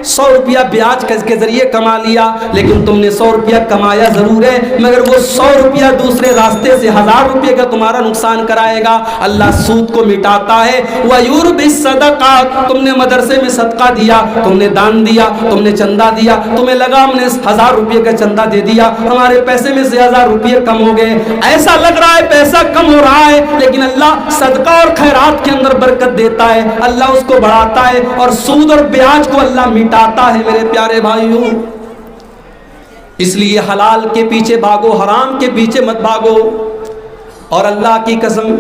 100 روپیہ بیاج کے ذریعے کما لیا، لیکن تم نے 100 روپیہ کمایا ضرور ہے، مگر وہ 100 روپیہ دوسرے راستے سے 1000 روپے کا تمہارا نقصان کرائے گا۔ اللہ سود کو مٹاتا ہے۔ وَيُرْبِ الصَّدَقَاتِ، تم نے مدرسے میں صدقہ دیا، تم نے دان دیا، تم نے چندہ دیا، تمہیں لگا ہم نے 1000 روپے کا چندہ دے دیا، ہمارے پیسے میں سے 1000 روپے کم ہو گئے، ایسا لگ رہا ہے پیسہ کم ہو رہا ہے، لیکن اللہ صدقہ اور خیرات کے اندر برکت دیتا ہے، اللہ اس کو بڑھاتا ہے، اور سود اور بیاج کو اللہ مٹاتا ہے میرے پیارے بھائیوں۔ اس لیے حلال کے پیچھے بھاگو، حرام کے پیچھے مت بھاگو۔ اور اللہ کی قسم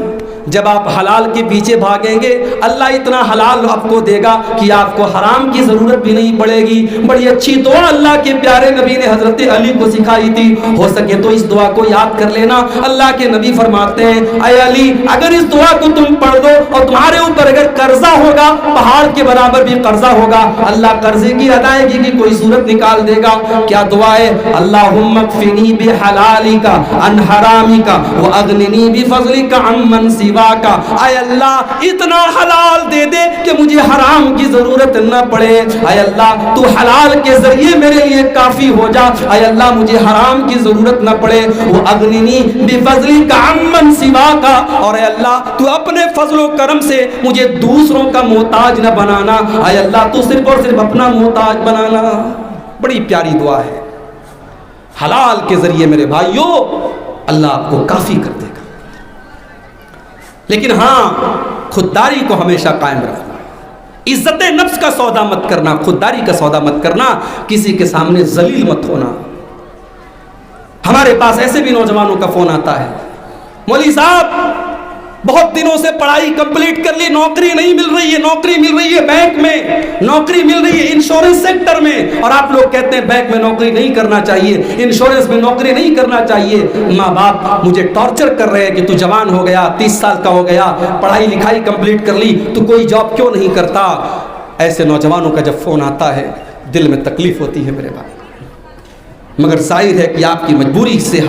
جب آپ حلال کے پیچھے بھاگیں گے اللہ اتنا حلال آپ کو دے گا کہ آپ کو حرام کی ضرورت بھی نہیں پڑے گی۔ بڑی اچھی دعا اللہ کے پیارے نبی نے حضرت علی کو سکھائی تھی، ہو سکے تو اس دعا کو یاد کر لینا۔ اللہ کے نبی فرماتے ہیں اے علی اگر اس دعا کو تم پڑھ دو اور تمہارے اوپر اگر قرضہ ہوگا پہاڑ کے برابر بھی قرضہ ہوگا، اللہ قرضے کی ادائیگی کی کوئی صورت نکال دے گا۔ کیا دعا ہے؟ اللہم اکفنی بحلالک عن حرامک واغننی بفضلک عمن سواک کا۔ اے اللہ اتنا حلال دے دے کہ مجھے حرام کی ضرورت نہ پڑے، اے اللہ تو حلال کے ذریعے میرے لیے کافی ہو جا، اے اللہ مجھے حرام کی ضرورت نہ پڑے۔ وَأَغْنِنِي بِفَضْلِكَ عَمَّنْ سِوَاكَ، اور اے اللہ تو اپنے فضل و کرم سے مجھے دوسروں کا محتاج نہ بنانا، اے اللہ تو صرف اور صرف اپنا محتاج بنانا۔ بڑی پیاری دعا ہے۔ حلال کے ذریعے میرے بھائیوں اللہ آپ کو کافی کر دے گا، لیکن ہاں خودداری کو ہمیشہ قائم رکھنا، عزت نفس کا سودا مت کرنا، خودداری کا سودا مت کرنا، کسی کے سامنے ذلیل مت ہونا۔ ہمارے پاس ایسے بھی نوجوانوں کا فون آتا ہے، مولوی صاحب بہت دنوں سے پڑھائی کمپلیٹ کر لی، نوکری نہیں مل رہی ہے، نوکری مل رہی ہے بینک میں، نوکری مل رہی ہے انشورنس سیکٹر میں، اور آپ لوگ کہتے ہیں بینک میں نوکری نہیں کرنا چاہیے، انشورنس میں نوکری نہیں کرنا چاہیے۔ ماں باپ مجھے ٹارچر کر رہے ہیں کہ تو جوان ہو گیا، 30 سال کا ہو گیا، پڑھائی لکھائی کمپلیٹ کر لی، تو کوئی جاب کیوں نہیں کرتا؟ ایسے نوجوانوں کا جب فون آتا ہے دل میں تکلیف ہوتی ہے میرے بھائی، مگر ظاہر ہے کہ آپ کی مجبوری سے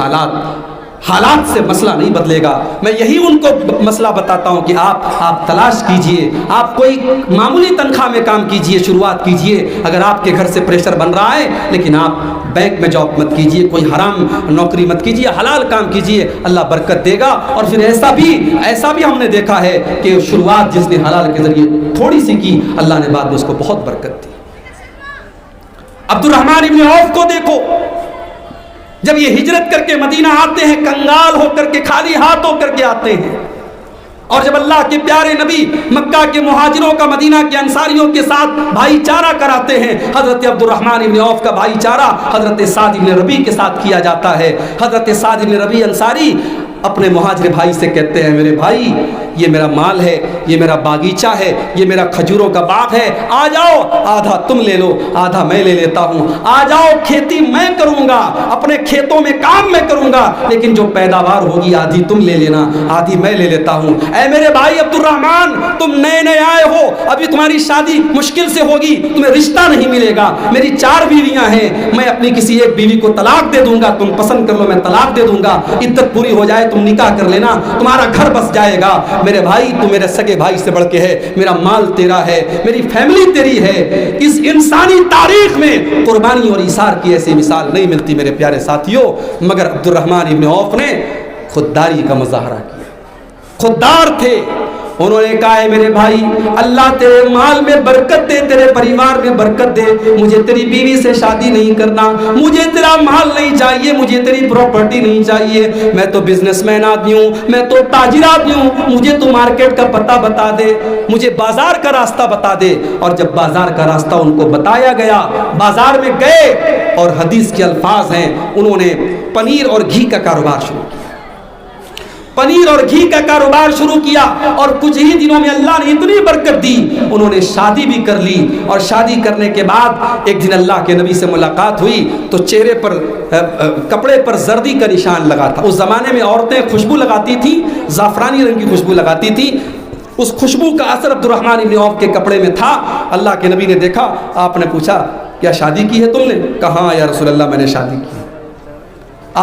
حالات سے مسئلہ نہیں بدلے گا۔ میں یہی ان کو مسئلہ بتاتا ہوں کہ آپ تلاش کیجئے، آپ کوئی معمولی تنخواہ میں کام کیجئے، شروعات کیجئے۔ اگر آپ کے گھر سے پریشر بن رہا ہے لیکن آپ بینک میں جاب مت کیجئے، کوئی حرام نوکری مت کیجئے، حلال کام کیجئے، اللہ برکت دے گا۔ اور پھر ایسا بھی ہم نے دیکھا ہے کہ شروعات جس نے حلال کے ذریعے تھوڑی سی کی، اللہ نے بعد میں اس کو بہت برکت دی۔ عبد الرحمن ابن عوف کو دیکھو، جب یہ ہجرت کر کے مدینہ آتے ہیں کنگال ہو کر کے، خالی ہاتھ ہو کر کے آتے ہیں، اور جب اللہ کے پیارے نبی مکہ کے مہاجروں کا مدینہ کے انصاریوں کے ساتھ بھائی چارہ کراتے ہیں، حضرت عبد الرحمن ابن عوف کا بھائی چارہ حضرت سعد ابن ربیع کے ساتھ کیا جاتا ہے۔ حضرت سعد ابن ربیع انصاری اپنے مہاجر بھائی سے کہتے ہیں میرے بھائی یہ میرا مال ہے، یہ میرا باغیچہ ہے، یہ میرا کھجوروں کا باغ ہے، آ جاؤ آدھا تم لے لو آدھا میں لے لیتا ہوں، آ جاؤ کھیتی میں کروں گا، اپنے کھیتوں میں کام میں کروں گا، لیکن جو پیداوار ہوگی آدھی تم لے لینا آدھی میں لے لیتا ہوں۔ اے میرے بھائی عبد الرحمن تم نئے آئے ہو، ابھی تمہاری شادی مشکل سے ہوگی، تمہیں رشتہ نہیں ملے گا، میری 4 بیویاں ہیں، میں اپنی کسی ایک بیوی کو طلاق دے دوں گا، تم پسند کر لو میں طلاق دے دوں گا، عدت پوری ہو جائے تم نکاح کر لینا، تمہارا گھر بس جائے گا۔ میرے بھائی تو میرے سگے بھائی سے بڑھ کے ہے، میرا مال تیرا ہے، میری فیملی تیری ہے۔ اس انسانی تاریخ میں قربانی اور ایثار کی ایسی مثال نہیں ملتی میرے پیارے ساتھیوں، مگر عبد الرحمن ابن عوف نے خودداری کا مظاہرہ کیا، خوددار تھے۔ انہوں نے کہا ہے میرے بھائی اللہ تیرے مال میں برکت دے، تیرے پریوار میں برکت دے، مجھے تیری بیوی سے شادی نہیں کرنا، مجھے تیرا مال نہیں چاہیے، مجھے تیری پراپرٹی نہیں چاہیے، میں تو بزنس مین آدمی ہوں، میں تو تاجر آدمی ہوں، مجھے تو مارکیٹ کا پتہ بتا دے، مجھے بازار کا راستہ بتا دے۔ اور جب بازار کا راستہ ان کو بتایا گیا، بازار میں گئے اور حدیث کے الفاظ ہیں، انہوں نے پنیر اور گھی کا کاروبار شروع کیا، پنیر اور گھی کا کاروبار شروع کیا، اور کچھ ہی دنوں میں اللہ نے اتنی برکت دی، انہوں نے شادی بھی کر لی۔ اور شادی کرنے کے بعد ایک دن اللہ کے نبی سے ملاقات ہوئی تو چہرے پر کپڑے پر زردی کا نشان لگا تھا۔ اس زمانے میں عورتیں خوشبو لگاتی تھیں، زعفرانی رنگ کی خوشبو لگاتی تھیں، اس خوشبو کا اثر عبد الرحمن ابن عوف کے کپڑے میں تھا۔ اللہ کے نبی نے دیکھا، آپ نے پوچھا کیا شادی کی ہے تم نے؟ کہا یا رسول اللہ میں نے شادی کی۔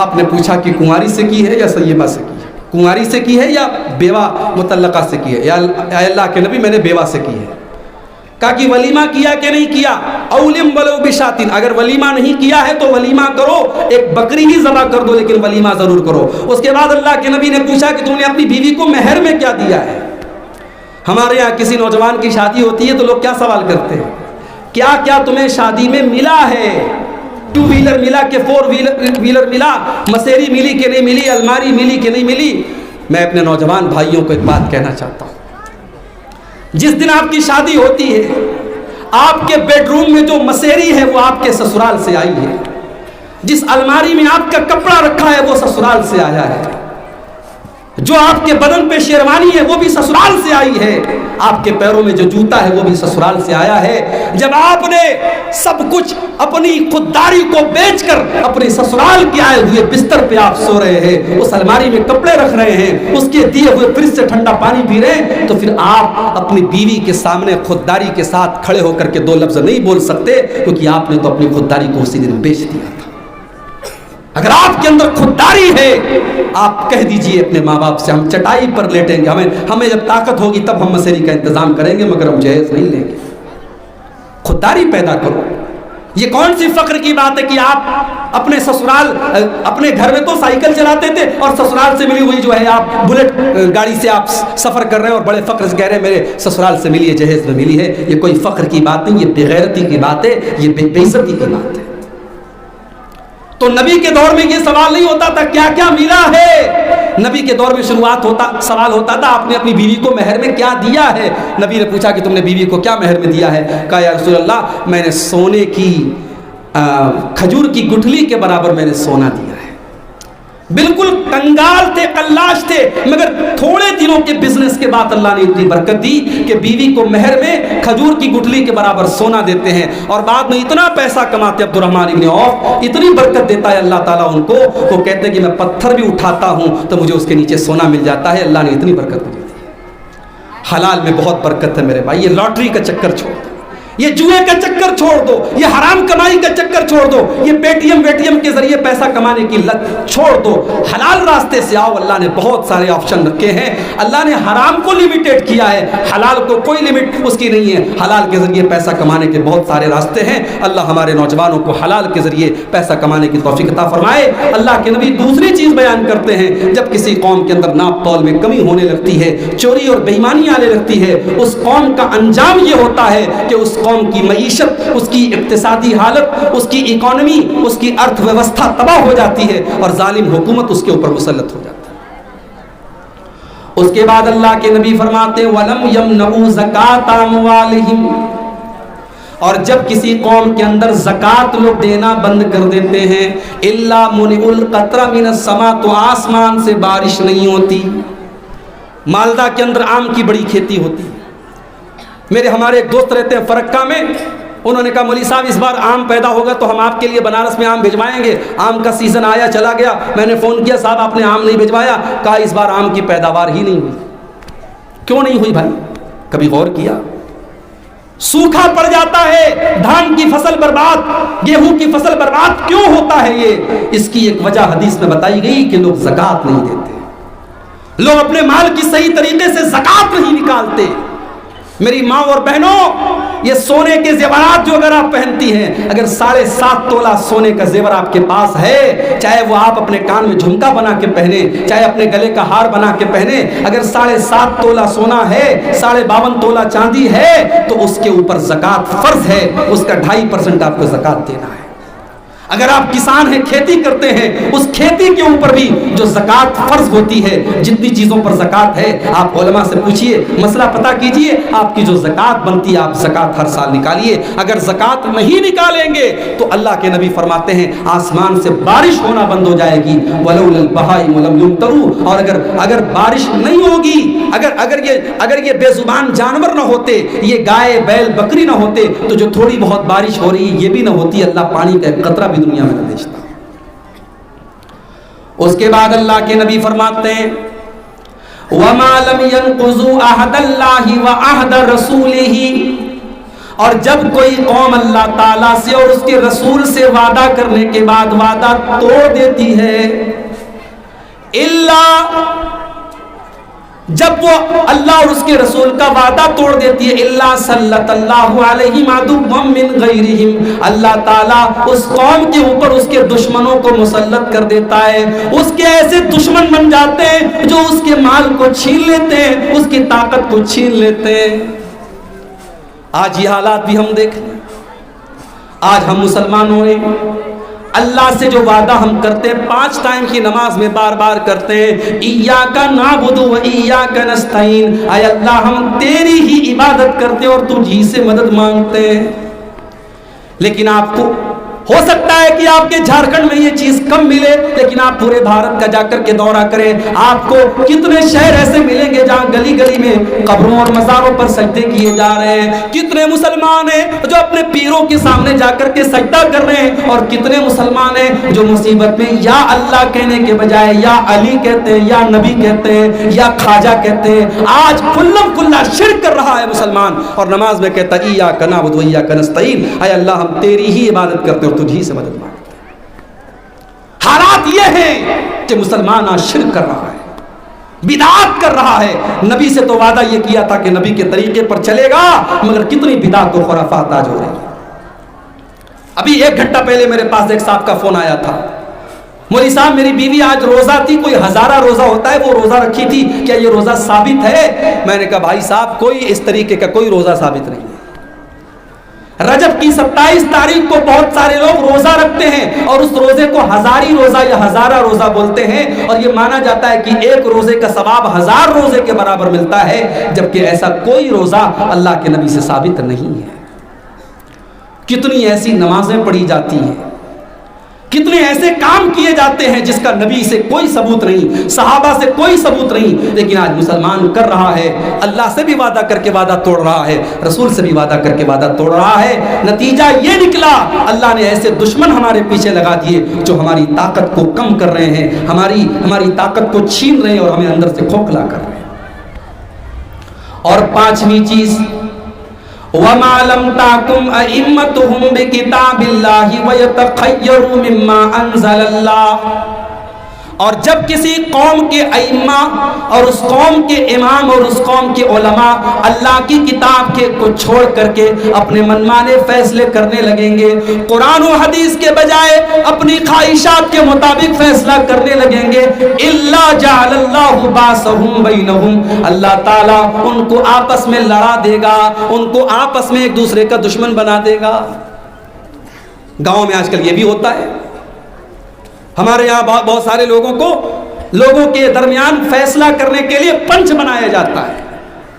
آپ نے پوچھا کہ کنواری سے کی ہے یا سیبہ سے کی ہے؟ کنواری سے کی ہے یا بیوہ مطلقہ سے کی ہے؟ یا اللہ کے نبی میں نے بیوہ سے کی ہے۔ کہا کہ ولیمہ کیا کہ نہیں کیا؟ اولم ولو بشاتن، اگر ولیمہ نہیں کیا ہے تو ولیمہ کرو، ایک بکری ہی ذبح کر دو لیکن ولیمہ ضرور کرو۔ اس کے بعد اللہ کے نبی نے پوچھا کہ تم نے اپنی بیوی کو مہر میں کیا دیا ہے؟ ہمارے یہاں کسی نوجوان کی شادی ہوتی ہے تو لوگ کیا سوال کرتے ہیں؟ کیا کیا تمہیں شادی میں ملا ہے؟ 2 ویلر ملا کہ 4 ویلر ملا؟ مسیری ملی کہ نہیں ملی؟ الماری ملی کہ نہیں ملی؟ میں اپنے نوجوان بھائیوں کو ایک بات کہنا چاہتا ہوں، جس دن آپ کی شادی ہوتی ہے آپ کے بیڈ روم میں جو مسیری ہے وہ آپ کے سسرال سے آئی ہے، جس الماری میں آپ کا کپڑا رکھا ہے وہ سسرال سے آیا ہے، جو آپ کے بدن پہ شیروانی ہے وہ بھی سسرال سے آئی ہے، آپ کے پیروں میں جو جوتا ہے وہ بھی سسرال سے آیا ہے۔ جب آپ نے سب کچھ اپنی خودداری کو بیچ کر اپنے سسرال کے آئے ہوئے بستر پہ آپ سو رہے ہیں، اس الماری میں کپڑے رکھ رہے ہیں، اس کے دیے ہوئے فریج سے ٹھنڈا پانی پی رہے ہیں، تو پھر آپ اپنی بیوی کے سامنے خودداری کے ساتھ کھڑے ہو کر کے 2 لفظ نہیں بول سکتے، کیونکہ آپ نے تو اپنی خودداری کو اسی دن بیچ دیا تھا۔ اگر آپ کے اندر خودداری ہے، آپ کہہ دیجئے اپنے ماں باپ سے ہم چٹائی پر لیٹیں گے، ہمیں جب طاقت ہوگی تب ہم مسیری کا انتظام کریں گے، مگر ہم جہیز نہیں لیں گے۔ خودداری پیدا کرو۔ یہ کون سی فخر کی بات ہے کہ آپ اپنے سسرال، اپنے گھر میں تو سائیکل چلاتے تھے اور سسرال سے ملی ہوئی جو ہے آپ بلٹ گاڑی سے آپ سفر کر رہے ہیں اور بڑے فخر سے کہہ رہے ہیں میرے سسرال سے ملی ہے، جہیز میں ملی ہے۔ یہ کوئی فخر کی بات نہیں، یہ بے غیرتی کی بات ہے، یہ بے عزتی کی بات ہے۔ تو نبی کے دور میں یہ سوال نہیں ہوتا تھا کیا کیا ملا ہے، نبی کے دور میں سوال ہوتا تھا آپ نے اپنی بیوی کو مہر میں کیا دیا ہے۔ نبی نے پوچھا کہ تم نے بیوی کو کیا مہر میں دیا ہے؟ کہا یا رسول اللہ میں نے سونے کی کھجور کی گٹھلی کے برابر میں نے سونا دیا ہے۔ بالکل کنگال تھے، قلاش تھے، مگر تھوڑے دنوں کے بزنس کے بعد اللہ نے اتنی برکت دی کہ بیوی کو مہر میں کھجور کی گٹھلی کے برابر سونا دیتے ہیں، اور بعد میں اتنا پیسہ کماتے عبد الرحمن ابن عوف، اتنی برکت دیتا ہے اللہ تعالیٰ ان کو، وہ کہتے ہیں کہ میں پتھر بھی اٹھاتا ہوں تو مجھے اس کے نیچے سونا مل جاتا ہے، اللہ نے اتنی برکت دی ہے۔ حلال میں بہت برکت ہے میرے بھائی، یہ لاٹری کا چکر چھوڑ دو، یہ جوئے کا چکر چھوڑ دو، یہ حرام کمائی کا چکر چھوڑ دو، یہ پے ٹی ایم کے ذریعے پیسہ کمانے کی لت چھوڑ دو، حلال راستے سے آؤ۔ اللہ نے بہت سارے آپشن رکھے ہیں، اللہ نے حرام کو لیمیٹیڈ کیا ہے، حلال کو کوئی لیمٹ اس کی نہیں ہے۔ حلال کے ذریعے پیسہ کمانے کے بہت سارے راستے ہیں، اللہ ہمارے نوجوانوں کو حلال کے ذریعے پیسہ کمانے کی توفیق عطا فرمائے۔ اللہ کے نبی دوسری چیز بیان کرتے ہیں، جب کسی قوم کے اندر ناپ تول میں کمی ہونے لگتی ہے، چوری اور بے ایمانی آنے لگتی ہے، اس قوم کا انجام یہ ہوتا ہے کہ اس قوم کی معیشت، اس کی اقتصادی حالت، اس کی اکانومی، اس کی ارتھ ویوستھا تباہ ہو جاتی ہے اور ظالم حکومت اس کے اوپر مسلط ہو جاتی ہے۔ اس کے بعد اللہ کے نبی فرماتے ہیں وَلَمْ يَمْنَعُوا زَكَاةَ أَمْوَالِهِمْ، اور جب کسی قوم کے اندر زکوٰۃ لوگ دینا بند کر دیتے ہیں، إِلَّا مُنِعُ الْقَطْرَ مِنَ السَّمَاءِ، تو آسمان سے بارش نہیں ہوتی۔ مالدہ کے اندر آم کی بڑی کھیتی ہوتی، ہمارے ایک دوست رہتے ہیں فرقہ میں، انہوں نے کہا مولوی صاحب اس بار آم پیدا ہوگا تو ہم آپ کے لیے بنارس میں آم بھجوائیں گے۔ آم کا سیزن آیا چلا گیا، میں نے فون کیا صاحب آپ نے آم نہیں بھجوایا؟ کہا اس بار آم کی پیداوار ہی نہیں ہوئی۔ کیوں نہیں ہوئی بھائی؟ کبھی غور کیا؟ سوکھا پڑ جاتا ہے، دھان کی فصل برباد، گیہوں کی فصل برباد کیوں ہوتا ہے؟ یہ اس کی ایک وجہ حدیث میں بتائی گئی کہ لوگ زکوٰۃ نہیں دیتے۔ لوگ اپنے مال کی صحیح طریقے سے زکات نہیں نکالتے. میری ماں اور بہنوں، یہ سونے کے زیورات جو اگر آپ پہنتی ہیں، اگر 7.5 تولہ سونے کا زیور آپ کے پاس ہے، چاہے وہ آپ اپنے کان میں جھمکا بنا کے پہنے، چاہے اپنے گلے کا ہار بنا کے پہنے، اگر 7.5 تولہ سونا ہے، 52.5 تولہ چاندی ہے، تو اس کے اوپر زکات فرض ہے. اس کا 2.5% آپ کو زکات دینا ہے. اگر آپ کسان ہیں، کھیتی کرتے ہیں، اس کھیتی کے اوپر بھی جو زکات فرض ہوتی ہے، جتنی چیزوں پر زکات ہے، آپ علماء سے پوچھئے، مسئلہ پتہ کیجئے، آپ کی جو زکات بنتی ہے آپ زکات ہر سال نکالیے. اگر زکات نہیں نکالیں گے تو اللہ کے نبی فرماتے ہیں آسمان سے بارش ہونا بند ہو جائے گی. وَلَوْلَا الْبَهَائِمُ لَمْ يُمْطَرُوا. اور اگر بارش نہیں ہوگی، اگر یہ بے زبان جانور نہ ہوتے، یہ گائے بیل بکری نہ ہوتے، تو جو تھوڑی بہت بارش ہو رہی ہے یہ بھی نہ ہوتی، اللہ پانی کا ایک قطرہ بھی دنیا میں نہ بھیجتا. اس کے بعد اللہ کے نبی فرماتے ہیں وَمَا لَمْ يَنْقُضُوا عَهْدَ اللَّهِ وَعَهْدَ رَسُولِهِ. اور جب کوئی قوم اللہ تعالیٰ سے اور اس کے رسول سے وعدہ کرنے کے بعد وعدہ توڑ دیتی ہے، جب وہ اللہ اور اس کے رسول کا وعدہ توڑ دیتی ہے، اللہ سلط اللہ علیہم عدوا من غیرہم، اللہ تعالیٰ اس قوم کے اوپر اس کے دشمنوں کو مسلط کر دیتا ہے. اس کے ایسے دشمن بن جاتے ہیں جو اس کے مال کو چھین لیتے ہیں، اس کی طاقت کو چھین لیتے ہیں. آج یہ حالات بھی ہم دیکھیں. آج ہم مسلمانوں نے اللہ سے جو وعدہ ہم کرتے ہیں، 5 ٹائم کی نماز میں بار بار کرتے ہیں، ایاک نعبد و ایاک نستعین، اے اللہ ہم تیری ہی عبادت کرتے اور تجھ ہی سے مدد مانگتے ہیں. لیکن آپ کو ہو سکتا ہے کہ آپ کے جھارکھنڈ میں یہ چیز کم ملے، لیکن آپ پورے بھارت کا جا کر کے دورہ کریں، آپ کو کتنے شہر ایسے ملیں گے جہاں گلی گلی میں قبروں اور مزاروں پر سجدے کیے جا رہے ہیں. کتنے مسلمان ہیں جو اپنے پیروں کے سامنے جا کر کے سجدہ کر رہے ہیں، اور کتنے مسلمان ہیں جو مصیبت میں یا اللہ کہنے کے بجائے یا علی کہتے ہیں، یا نبی کہتے ہیں، یا خواجہ کہتے ہیں. آج کلم کلا شرک کر رہا ہے مسلمان، اور نماز میں کہتا ہے ایاک نعبد و ایاک نستعین، اے اللہ ہم تیری ہی عبادت کرتے اور تجھی سے مدد مانگتے ہیں. حالات یہ ہیں کہ مسلمان آج شرک کر رہا ہے، بدعات کر رہا ہے. نبی سے تو وعدہ یہ کیا تھا کہ نبی کے طریقے پر چلے گا، مگر کتنی بدعات و خرافات آج ہو رہی ہیں. ابھی 1 گھنٹہ پہلے میرے پاس ایک صاحب کا فون آیا تھا، مولوی صاحب میری بیوی آج روزہ تھی، کوئی ہزارہ روزہ ہوتا ہے وہ روزہ رکھی تھی، کیا یہ روزہ ثابت ہے؟ میں نے کہا بھائی صاحب کوئی اس طریقے کا کوئی روزہ ثابت نہیں ہے. رجب کی 27 تاریخ کو بہت سارے لوگ روزہ رکھتے ہیں اور اس روزے کو ہزاری روزہ یا ہزارہ روزہ بولتے ہیں، اور یہ مانا جاتا ہے کہ ایک روزے کا ثواب 1000 روزے کے برابر ملتا ہے، جبکہ ایسا کوئی روزہ اللہ کے نبی سے ثابت نہیں ہے. کتنی ایسی نمازیں پڑھی جاتی ہیں، کتنے ایسے کام کیے جاتے ہیں جس کا نبی سے کوئی ثبوت نہیں، صحابہ سے کوئی ثبوت نہیں، لیکن آج مسلمان کر رہا ہے. اللہ سے بھی وعدہ کر کے وعدہ توڑ رہا ہے، رسول سے بھی وعدہ کر کے وعدہ توڑ رہا ہے. نتیجہ یہ نکلا اللہ نے ایسے دشمن ہمارے پیچھے لگا دیے جو ہماری طاقت کو کم کر رہے ہیں، ہماری طاقت کو چھین رہے ہیں اور ہمیں اندر سے کھوکھلا کر رہے ہیں. اور 5ویں چیز وَمَا لَمْ تَحْكُمْ أَئِمَّتُهُمْ بِكِتَابِ اللَّهِ وَيَتَخَيَّرُوا مِمَّا أَنزَلَ اللَّهُ. اور جب کسی قوم کے ائمہ اور اس قوم کے امام اور اس قوم کے علماء اللہ کی کتاب کے کو چھوڑ کر کے اپنے منمانے فیصلے کرنے لگیں گے، قرآن و حدیث کے بجائے اپنی خواہشات کے مطابق فیصلہ کرنے لگیں گے، إِلَّا جَعَلَ اللَّهُ بَعْثَهُمْ بَيْنَهُمْ، اللہ تعالیٰ ان کو آپس میں لڑا دے گا، ان کو آپس میں ایک دوسرے کا دشمن بنا دے گا. گاؤں میں آج کل یہ بھی ہوتا ہے. ہمارے یہاں بہت سارے لوگوں کے درمیان فیصلہ کرنے کے لیے پنچ بنایا جاتا ہے.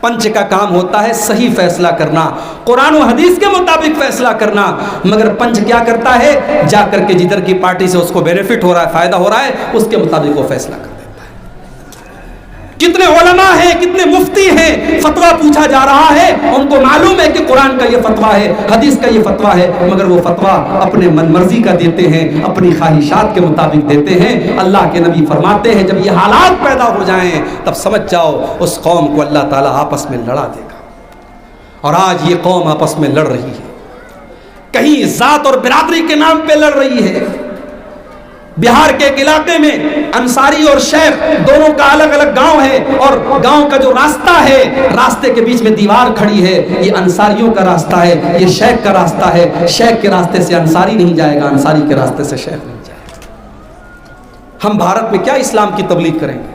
پنچ کا کام ہوتا ہے صحیح فیصلہ کرنا، قرآن و حدیث کے مطابق فیصلہ کرنا. مگر پنچ کیا کرتا ہے؟ جا کر کے جدھر کی پارٹی سے اس کو بینیفٹ ہو رہا ہے، فائدہ ہو رہا ہے، اس کے مطابق وہ فیصلہ کر دیتا ہے. کتنے علماء ہیں، کتنے مفتی ہیں، فتویٰ پوچھا جا رہا ہے، ان کو معلوم ہے کہ قرآن کا یہ فتویٰ ہے، حدیث کا یہ فتویٰ ہے، مگر وہ فتویٰ اپنے من مرضی کا دیتے ہیں، اپنی خواہشات کے مطابق دیتے ہیں. اللہ کے نبی فرماتے ہیں جب یہ حالات پیدا ہو جائیں تب سمجھ جاؤ اس قوم کو اللہ تعالیٰ آپس میں لڑا دے گا. اور آج یہ قوم آپس میں لڑ رہی ہے، کہیں ذات اور برادری کے نام پہ لڑ رہی ہے. بہار کے ایک علاقے میں انصاری اور شیخ دونوں کا الگ الگ گاؤں ہے، اور گاؤں کا جو راستہ ہے، راستے کے بیچ میں دیوار کھڑی ہے، یہ انصاریوں کا راستہ ہے، یہ شیخ کا راستہ ہے، شیخ کے راستے سے انصاری نہیں جائے گا، انصاری کے راستے سے شیخ نہیں جائے گا۔ ہم بھارت میں کیا اسلام کی تبلیغ کریں گے؟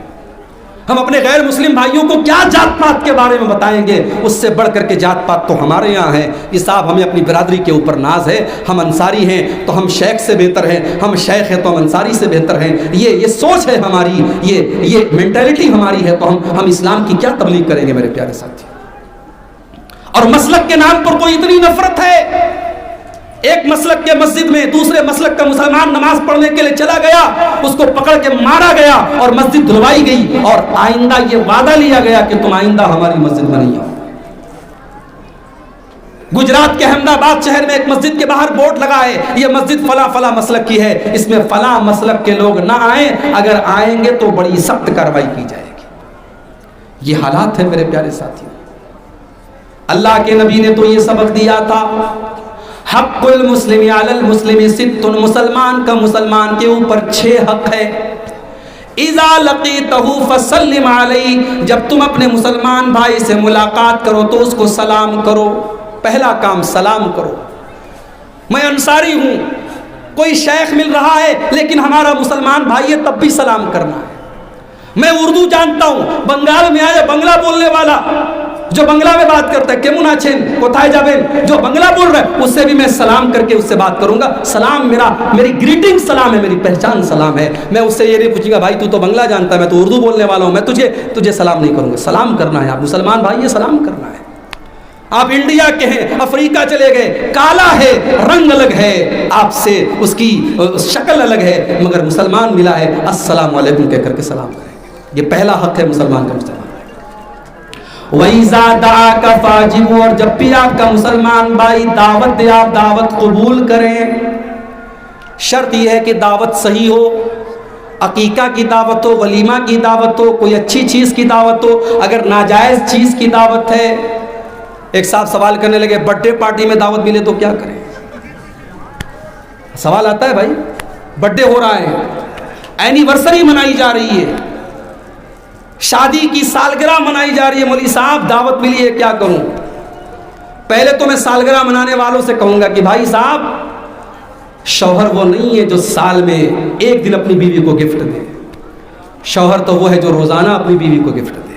ہم اپنے غیر مسلم بھائیوں کو کیا جات پات کے بارے میں بتائیں گے؟ اس سے بڑھ کر کے جات پات تو ہمارے یہاں ہے۔ یہ صاحب ہمیں اپنی برادری کے اوپر ناز ہے، ہم انصاری ہیں تو ہم شیخ سے بہتر ہیں، ہم شیخ ہیں تو ہم انصاری سے بہتر ہیں، یہ سوچ ہے ہماری، یہ مینٹلٹی ہماری ہے، تو ہم اسلام کی کیا تبلیغ کریں گے میرے پیارے ساتھی؟ اور مسلک کے نام پر کوئی اتنی نفرت ہے، ایک مسلک کے مسجد میں دوسرے مسلک کا مسلمان نماز پڑھنے کے لیے چلا گیا، اس کو پکڑ کے مارا گیا اور مسجد دھلوائی گئی، اور آئندہ یہ وعدہ لیا گیا کہ تم آئندہ ہماری مسجد میں نہیں آؤ۔ گجرات کے احمد آباد شہر میں ایک مسجد کے باہر بورڈ لگا ہے، یہ مسجد فلاں فلاں مسلک کی ہے، اس میں فلاں مسلک کے لوگ نہ آئیں، اگر آئیں گے تو بڑی سخت کارروائی کی جائے گی۔ یہ حالات ہیں میرے پیارے ساتھیوں۔ اللہ کے نبی نے تو یہ سبق دیا تھا، حق المسلم علی المسلم ست، مسلمان کا مسلمان کے اوپر 6 حق ہے۔ اذا لقیتہ فسلم علیہ، جب تم اپنے مسلمان بھائی سے ملاقات کرو تو اس کو سلام کرو۔ پہلا کام سلام کرو۔ میں انصاری ہوں، کوئی شیخ مل رہا ہے لیکن ہمارا مسلمان بھائی ہے، تب بھی سلام کرنا ہے۔ میں اردو جانتا ہوں، بنگال میں آیا بنگلہ بولنے والا جو بنگلہ میں بات کرتا ہے، کیمون آچھن کوتھائے جابن، جو بنگلہ بول رہا ہے اس سے بھی میں سلام کر کے اس سے بات کروں گا۔ سلام میری گریٹنگ سلام ہے، میری پہچان سلام ہے۔ میں اس سے یہ نہیں پوچھوں گا بھائی تو بنگلہ جانتا ہے، میں تو اردو بولنے والا ہوں، میں تجھے سلام نہیں کروں گا۔ سلام کرنا ہے، آپ مسلمان بھائی یہ سلام کرنا ہے۔ آپ انڈیا کے ہیں، افریقہ چلے گئے، کالا ہے، رنگ الگ ہے آپ سے، اس کی شکل الگ ہے، مگر مسلمان ملا ہے، السلام علیکم کہہ کر کے سلام کریں۔ یہ پہلا حق ہے مسلمان کا، مسلمان۔ وَإِذَا دَعَاكَ فَأَجِبْهُ، اور جب بھی آپ کا مسلمان بھائی دعوت دے آپ دعوت قبول کریں۔ شرط یہ ہے کہ دعوت صحیح ہو، عقیقہ کی دعوت ہو، ولیمہ کی دعوت ہو، کوئی اچھی چیز کی دعوت ہو۔ اگر ناجائز چیز کی دعوت ہے، ایک صاحب سوال کرنے لگے برتھ ڈے پارٹی میں دعوت ملے تو کیا کریں؟ سوال آتا ہے بھائی، برتھ ڈے ہو رہا ہے، اینیورسری منائی جا رہی ہے، شادی کی سالگرہ منائی جا رہی ہے، مولوی صاحب دعوت ملی ہے کیا کروں؟ پہلے تو میں سالگرہ منانے والوں سے کہوں گا کہ بھائی صاحب، شوہر وہ نہیں ہے جو سال میں ایک دن اپنی بیوی کو گفٹ دے، شوہر تو وہ ہے جو روزانہ اپنی بیوی کو گفٹ دے۔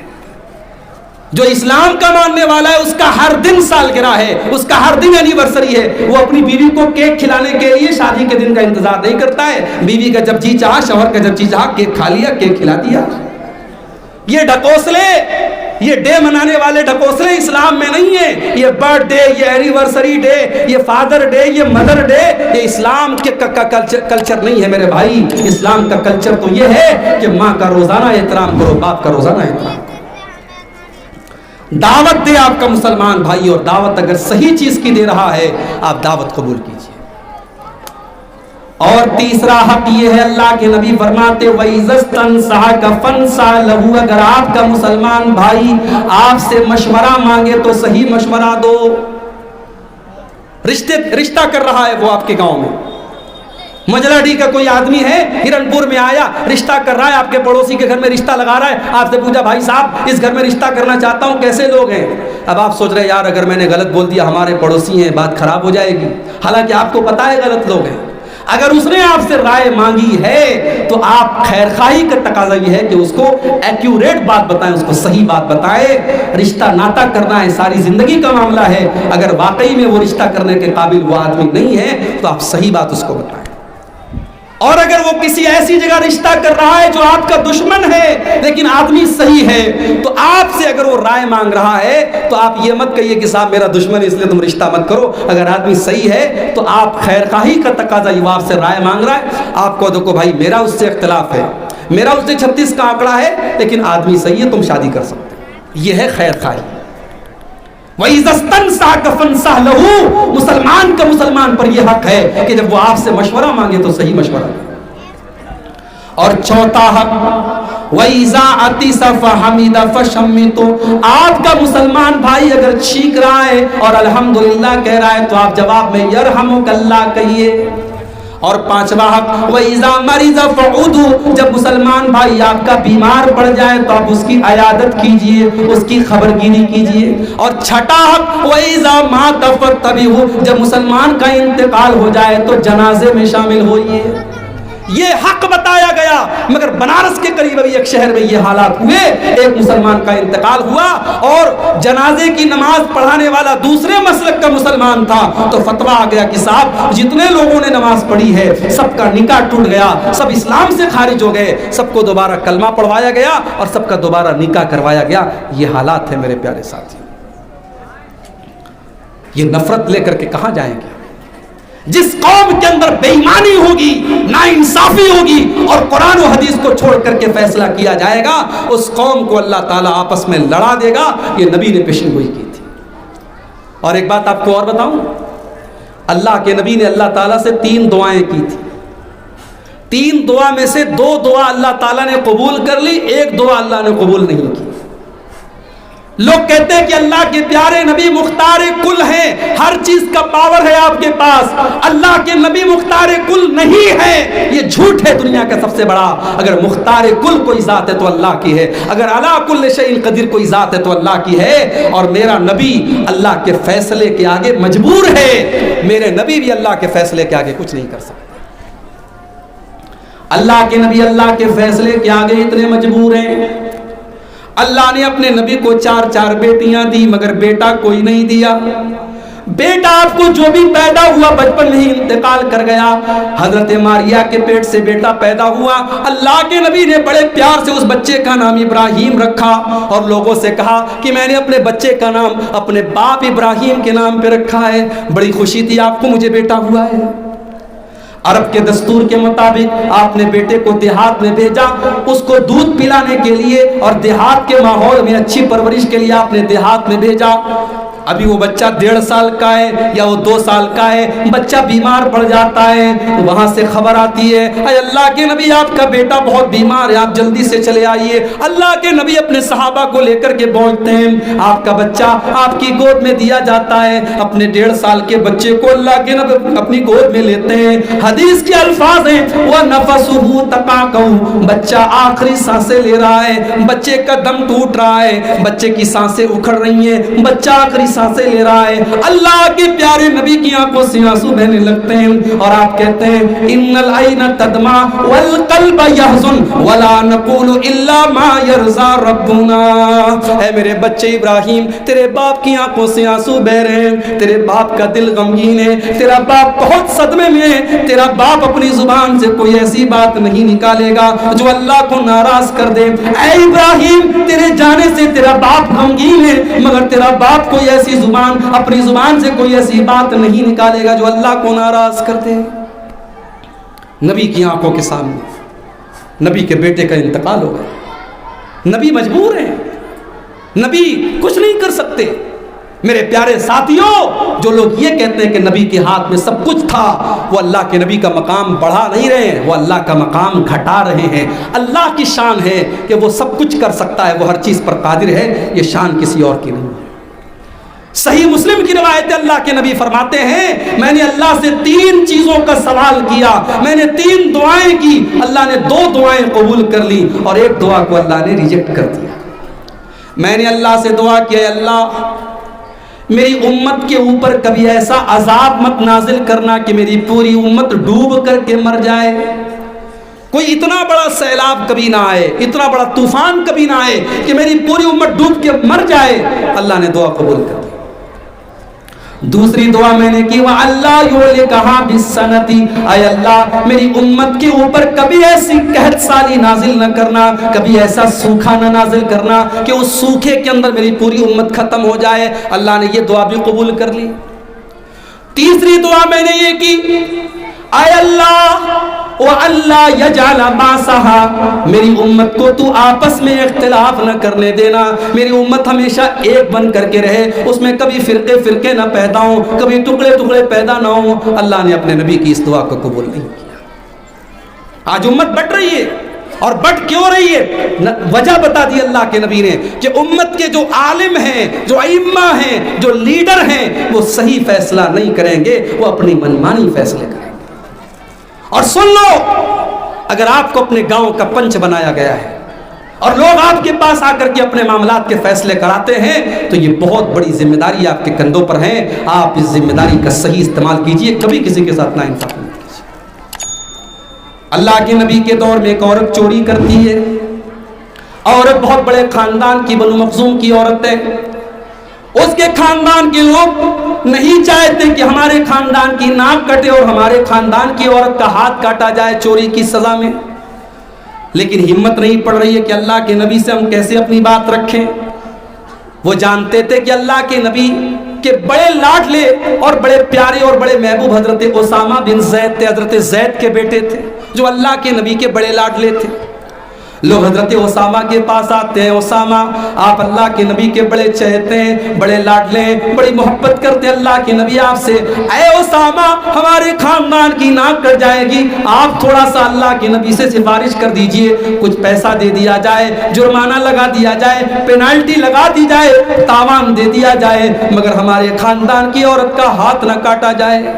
جو اسلام کا ماننے والا ہے اس کا ہر دن سالگرہ ہے، اس کا ہر دن اینیورسری ہے، وہ اپنی بیوی کو کیک کھلانے کے لیے شادی کے دن کا انتظار نہیں کرتا ہے، بیوی کا جب جی چاہا، شوہر کا جب جی چاہا، کیک کھا لیا، کیک کھلا دیا۔ یہ ڈھکوسلے، یہ ڈے منانے والے ڈھکوسلے اسلام میں نہیں ہیں۔ یہ برتھ ڈے، یہ اینیورسری ڈے، یہ فادر ڈے، یہ مدر ڈے، یہ اسلام کے کلچر نہیں ہے میرے بھائی۔ اسلام کا کلچر تو یہ ہے کہ ماں کا روزانہ احترام کرو، باپ کا روزانہ احترام کرو۔ دعوت دے آپ کا مسلمان بھائی، اور دعوت اگر صحیح چیز کی دے رہا ہے آپ دعوت قبول کیجیے۔ اور تیسرا حق یہ ہے، اللہ کے نبی فرماتے وَإِذَا اسْتَنصَحَكَ فَانصَحْ لَهُ، اگر آپ کا مسلمان بھائی آپ سے مشورہ مانگے تو صحیح مشورہ دو۔ رشتہ کر رہا ہے وہ آپ کے گاؤں میں، مجلہ ڈی کا کوئی آدمی ہے، ہرن پور میں آیا، رشتہ کر رہا ہے، آپ کے پڑوسی کے گھر میں رشتہ لگا رہا ہے، آپ سے پوچھا بھائی صاحب اس گھر میں رشتہ کرنا چاہتا ہوں، کیسے لوگ ہیں؟ اب آپ سوچ رہے یار اگر میں نے غلط بول دیا، ہمارے پڑوسی ہیں، بات خراب ہو جائے گی، حالانکہ آپ کو پتا ہے غلط لوگ ہیں۔ اگر اس نے آپ سے رائے مانگی ہے تو آپ خیر خواہی کا تقاضا یہ ہے کہ اس کو ایکیوریٹ بات بتائیں، اس کو صحیح بات بتائیں۔ رشتہ ناتا کرنا ہے، ساری زندگی کا معاملہ ہے، اگر واقعی میں وہ رشتہ کرنے کے قابل وہ آدمی نہیں ہے تو آپ صحیح بات اس کو بتائیں۔ اور اگر وہ کسی ایسی جگہ رشتہ کر رہا ہے جو آپ کا دشمن ہے لیکن آدمی صحیح ہے، تو آپ سے اگر وہ رائے مانگ رہا ہے تو آپ یہ مت کہیے کہ صاحب میرا دشمن ہے اس لیے تم رشتہ مت کرو۔ اگر آدمی صحیح ہے تو آپ خیر خواہی کا تقاضا، یہ وہ آپ سے رائے مانگ رہا ہے، آپ کو دیکھو بھائی میرا اس سے اختلاف ہے، میرا اس سے 36 کا آنکڑا ہے لیکن آدمی صحیح ہے، تم شادی کر سکتے ہیں، یہ ہے خیر خواہی۔ وَإِذَا اسْتَنصَحَكَ فَانصَحْ لَهُ، مسلمان کا مسلمان پر یہ حق ہے کہ جب وہ آپ سے مشورہ مانگے تو صحیح مشورہ دے۔ اور چوتھا حق وَإِذَا عَطِسَ فَحَمِدَ فَشَمِّتُ، آپ کا مسلمان بھائی اگر چھینک رہا ہے اور الحمدللہ کہہ رہا ہے تو آپ جواب میں یرحمک اللہ کہیے۔ اور پانچواں حق وَإِذَا مَرِضَ فَعُودُوا، جب مسلمان بھائی آپ کا بیمار پڑ جائے تو آپ اس کی عیادت کیجئے، اس کی خبرگیری کیجئے۔ اور چھٹا حق وَإِذَا مَاتَ فَاتَّبِعُوهُ، جب مسلمان کا انتقال ہو جائے تو جنازے میں شامل ہوئیے۔ یہ حق بتایا گیا، مگر بنارس کے قریب ابھی ایک شہر میں یہ حالات ہوئے، ایک مسلمان کا انتقال ہوا اور جنازے کی نماز پڑھانے والا دوسرے مسلک کا مسلمان تھا، تو فتویٰ آ گیا کہ صاحب جتنے لوگوں نے نماز پڑھی ہے سب کا نکاح ٹوٹ گیا، سب اسلام سے خارج ہو گئے، سب کو دوبارہ کلمہ پڑھوایا گیا اور سب کا دوبارہ نکاح کروایا گیا۔ یہ حالات ہیں میرے پیارے ساتھی۔ یہ نفرت لے کر کے کہاں جائیں گے؟ جس قوم کے اندر بے ایمانی ہوگی، ناانصافی ہوگی اور قرآن و حدیث کو چھوڑ کر کے فیصلہ کیا جائے گا، اس قوم کو اللہ تعالیٰ آپس میں لڑا دے گا۔ یہ نبی نے پیشن گوئی کی تھی۔ اور ایک بات آپ کو اور بتاؤں، اللہ کے نبی نے اللہ تعالیٰ سے 3 دعائیں کی تھی۔ 3 دعا میں سے 2 دعا اللہ تعالیٰ نے قبول کر لی، 1 دعا اللہ نے قبول نہیں کی۔ لوگ کہتے ہیں کہ اللہ کے پیارے نبی مختار کل ہیں، ہر چیز کا پاور ہے آپ کے پاس، اللہ کے نبی مختار کل نہیں ہے۔ یہ جھوٹ ہے دنیا کا سب سے بڑا۔ اگر مختار کل کوئی ذات ہے تو اللہ کی ہے، اگر علی کل شیء قدیر کوئی ذات ہے تو اللہ کی ہے۔ اور میرا نبی اللہ کے فیصلے کے آگے مجبور ہے، میرے نبی بھی اللہ کے فیصلے کے آگے کچھ نہیں کر سکتے۔ اللہ کے نبی اللہ کے فیصلے کے آگے اتنے مجبور ہیں۔ اللہ نے اپنے نبی کو 4 بیٹیاں دی مگر بیٹا کوئی نہیں دیا۔ بیٹا آپ کو جو بھی پیدا ہوا بچپن میں ہی انتقال کر گیا۔ حضرت ماریہ کے پیٹ سے بیٹا پیدا ہوا، اللہ کے نبی نے بڑے پیار سے اس بچے کا نام ابراہیم رکھا اور لوگوں سے کہا کہ میں نے اپنے بچے کا نام اپنے باپ ابراہیم کے نام پہ رکھا ہے، بڑی خوشی تھی آپ کو مجھے بیٹا ہوا ہے۔ عرب کے دستور کے مطابق آپ نے بیٹے کو دیہات میں بھیجا، اس کو دودھ پلانے کے لیے اور دیہات کے ماحول میں اچھی پرورش کے لیے آپ نے دیہات میں بھیجا۔ ابھی وہ بچہ 1.5 سال کا ہے یا وہ 2 سال کا ہے، بچہ بیمار پڑ جاتا ہے، وہاں سے خبر آتی ہے اے اللہ کے نبی آپ کا بیٹا بہت بیمار ہے، آپ جلدی سے چلے آئیے۔ اللہ کے نبی اپنے صحابہ کو لے کر کے پہنچتے ہیں، آپ کا بچہ آپ کی گود میں دیا جاتا ہے۔ اپنے 1.5 سال کے بچے کو اللہ کے نبی اپنی گود میں لیتے ہیں۔ حدیث کے الفاظ ہیں وَنَفَسُهُ تَقَاقَهُ، بچہ آخری سانسیں لے رہا ہے، بچے کا دم ٹوٹ رہا ہے، بچے کی سانسیں اکھڑ رہی ہیں، بچہ آخری سانسیں لے رہا ہے۔ اللہ کے پیارے نبی کی آنکھوں سے آنسو بہنے لگتے ہیں اور آپ کہتے ہیں ان العین تدمع والقلب يحزن ولا نقول الا ما يرضى ربنا۔ اے میرے بچے ابراہیم، تیرے باپ کی آنکھوں سے آنسو بہ رہے ہیں، تیرے باپ کا دل غمگین ہے، تیرا باپ بہت صدمے میں ہے، تیرا باپ اپنی زبان سے کوئی ایسی بات نہیں نکالے گا جو اللہ کو ناراض کر دے۔ اے ابراہیم، تیرے جانے سے تیرا باپ غمگین ہے، مگر تیرا باپ کوئی ایسی اپنی زبان سے کوئی ایسی بات نہیں نکالے گا جو اللہ کو ناراض کر دے۔ نبی کی آنکھوں کے سامنے نبی کے بیٹے کا انتقال ہو گیا، نبی مجبور ہیں، نبی کچھ نہیں کر سکتے۔ میرے پیارے ساتھیوں، جو لوگ یہ کہتے ہیں کہ نبی کے ہاتھ میں سب کچھ تھا، وہ اللہ کے نبی کا مقام بڑھا نہیں رہے ہیں، وہ اللہ کا مقام گھٹا رہے ہیں۔ اللہ کی شان ہے کہ وہ سب کچھ کر سکتا ہے، وہ ہر چیز پر قادر ہے، یہ شان کسی اور کی نہیں ہے۔ صحیح مسلم کی روایت ہے، اللہ کے نبی فرماتے ہیں میں نے اللہ سے 3 چیزوں کا سوال کیا، میں نے 3 دعائیں کی، اللہ نے 2 دعائیں قبول کر لی اور 1 دعا کو اللہ نے ریجیکٹ کر دیا۔ میں نے اللہ سے دعا کیا اللہ میری امت کے اوپر کبھی ایسا عذاب مت نازل کرنا کہ میری پوری امت ڈوب کر کے مر جائے، کوئی اتنا بڑا سیلاب کبھی نہ آئے، اتنا بڑا طوفان کبھی نہ آئے کہ میری پوری امت ڈوب کے مر جائے۔ اللہ نے دعا قبول کر دی۔ دوسری دعا میں نے کی وَأَلَّا يُهْلِكَهَا بِالسَّنَةِ، اے اللہ میری امت کے اوپر کبھی ایسی قحط سالی نازل نہ کرنا، کبھی ایسا سوکھا نہ نازل کرنا کہ اس سوکھے کے اندر میری پوری امت ختم ہو جائے۔ اللہ نے یہ دعا بھی قبول کر لی۔ تیسری دعا میں نے یہ کی اے اللہ وَأَلَّا يَجْعَلَ بَعْثَهَا، میری امت کو تو آپس میں اختلاف نہ کرنے دینا، میری امت ہمیشہ ایک بن کر کے رہے، اس میں کبھی فرقے نہ پیدا ہوں، کبھی ٹکڑے پیدا نہ ہوں۔ اللہ نے اپنے نبی کی اس دعا کو قبول نہیں کیا۔ آج امت بٹ رہی ہے، اور بٹ کیوں رہی ہے؟ وجہ بتا دی اللہ کے نبی نے کہ امت کے جو عالم ہیں، جو ائمہ ہیں، جو لیڈر ہیں، وہ صحیح فیصلہ نہیں کریں گے، وہ اپنی منمانی فیصلے کریں گے۔ اور سن لو، اگر آپ کو اپنے گاؤں کا پنچ بنایا گیا ہے اور لوگ آپ کے پاس آ کر کے اپنے معاملات کے فیصلے کراتے ہیں تو یہ بہت بڑی ذمہ داری آپ کے کندھوں پر ہے. آپ اس ذمہ داری کا صحیح استعمال کیجئے، کبھی کسی کے ساتھ ناانصافی نہیں کیجیے. اللہ کے نبی کے دور میں ایک عورت چوری کرتی ہے. عورت بہت بڑے خاندان کی، بنو مخزوم کی عورت ہے. اس کے خاندان کے لوگ نہیں چاہتے کہ ہمارے خاندان کی ناک کٹے اور ہمارے خاندان کی عورت کا ہاتھ کاٹا جائے چوری کی سزا میں. لیکن ہمت نہیں پڑ رہی ہے کہ اللہ کے نبی سے ہم کیسے اپنی بات رکھیں. وہ جانتے تھے کہ اللہ کے نبی کے بڑے لاڈلے اور بڑے پیارے اور بڑے محبوب حضرت اسامہ بن زید تھے. حضرت زید کے بیٹے تھے جو اللہ کے نبی کے بڑے لاڈلے تھے. لوگ حضرت اسامہ کے پاس آتے ہیں، اسامہ آپ اللہ کے نبی کے بڑے چہتے ہیں، بڑے لاڈلے ہیں، بڑی محبت کرتے ہیں اللہ کے نبی آپ سے. اے اسامہ، ہمارے خاندان کی ناک کٹ جائے گی، آپ تھوڑا سا اللہ کے نبی سے سفارش کر دیجئے، کچھ پیسہ دے دیا جائے، جرمانہ لگا دیا جائے، پینالٹی لگا دی جائے، تاوان دے دیا جائے، مگر ہمارے خاندان کی عورت کا ہاتھ نہ کاٹا جائے.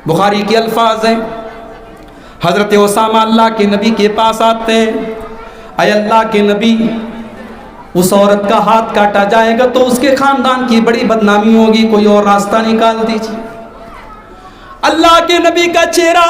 بخاری کے الفاظ ہیں، حضرت اسامہ اللہ کے نبی کے پاس آتے ہیں. اے اللہ کے نبی، اس عورت کا ہاتھ کاٹا جائے گا تو اس کے خاندان کی بڑی بدنامی ہوگی، کوئی اور راستہ نکال دیجیے. اللہ کے نبی کا چہرہ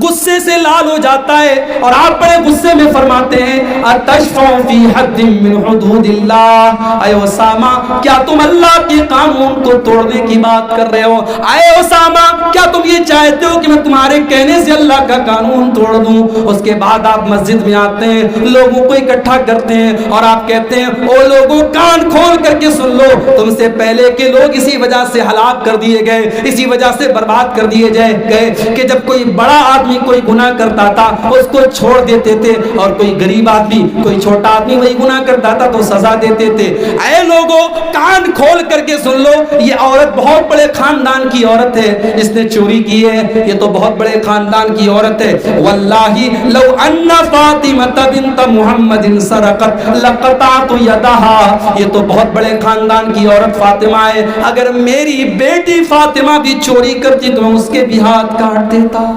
غصے سے لال ہو جاتا ہے اور آپ بڑے غصے میں فرماتے ہیں، اتشفع فی حد من حدود اللہ. اے اسامہ، کیا تم اللہ کے قانون کو توڑنے کی بات کر رہے ہو؟ اے اسامہ، کیا تم یہ چاہتے ہو کہ میں تمہارے کہنے سے اللہ کا قانون توڑ دوں؟ اس کے بعد آپ مسجد میں آتے ہیں، لوگوں کو اکٹھا کرتے ہیں اور آپ کہتے ہیں، او لوگوں کان کھول کر کے سن لو، تم سے پہلے کے لوگ اسی وجہ سے ہلاک کر دیے گئے، اسی وجہ سے برباد کر دیے گئے کہ جب کوئی بڑا آدمی کوئی گناہ کرتا تھا اس کو چھوڑ دیتے تھے، اور کوئی غریب آدمی، کوئی چھوٹا آدمی وہی گناہ کرتا تھا تو سزا دیتے تھے. اے لوگوں کان کھول کر کے سن لو، یہ عورت بہت بڑے خاندان کی عورت ہے، جس نے چوری کی ہے یہ تو بہت بڑے خاندان کی عورت ہے. واللہ لو ان فاطمہ بنت محمد سرقت لقطعت یدها، یہ تو بہت بڑے خاندان کی عورت فاطمہ ہے، اگر میری بیٹی فاطمہ بھی چوری کرتی تو میں اس کے بھی ہاتھ کاٹ دیتا.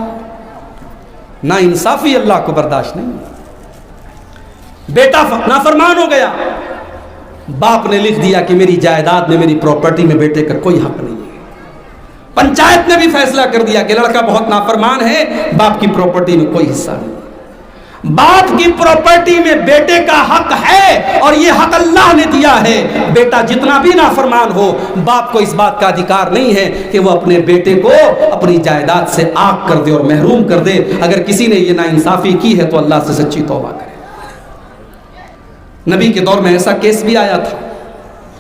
نا انصافی اللہ کو برداشت نہیں. بیٹا نافرمان ہو گیا، باپ نے لکھ دیا کہ میری جائیداد میں، میری پراپرٹی میں بیٹے کا کوئی حق نہیں ہے. پنچایت نے بھی فیصلہ کر دیا کہ لڑکا بہت نافرمان ہے، باپ کی پراپرٹی میں کوئی حصہ نہیں. باپ کی پراپرٹی میں بیٹے کا حق ہے اور یہ حق اللہ نے دیا ہے. بیٹا جتنا بھی نافرمان ہو، باپ کو اس بات کا ادھیکار نہیں ہے کہ وہ اپنے بیٹے کو اپنی جائیداد سے عاق کر دے اور محروم کر دے. اگر کسی نے یہ ناانصافی کی ہے تو اللہ سے سچی توبہ کرے. نبی کے دور میں ایسا کیس بھی آیا تھا.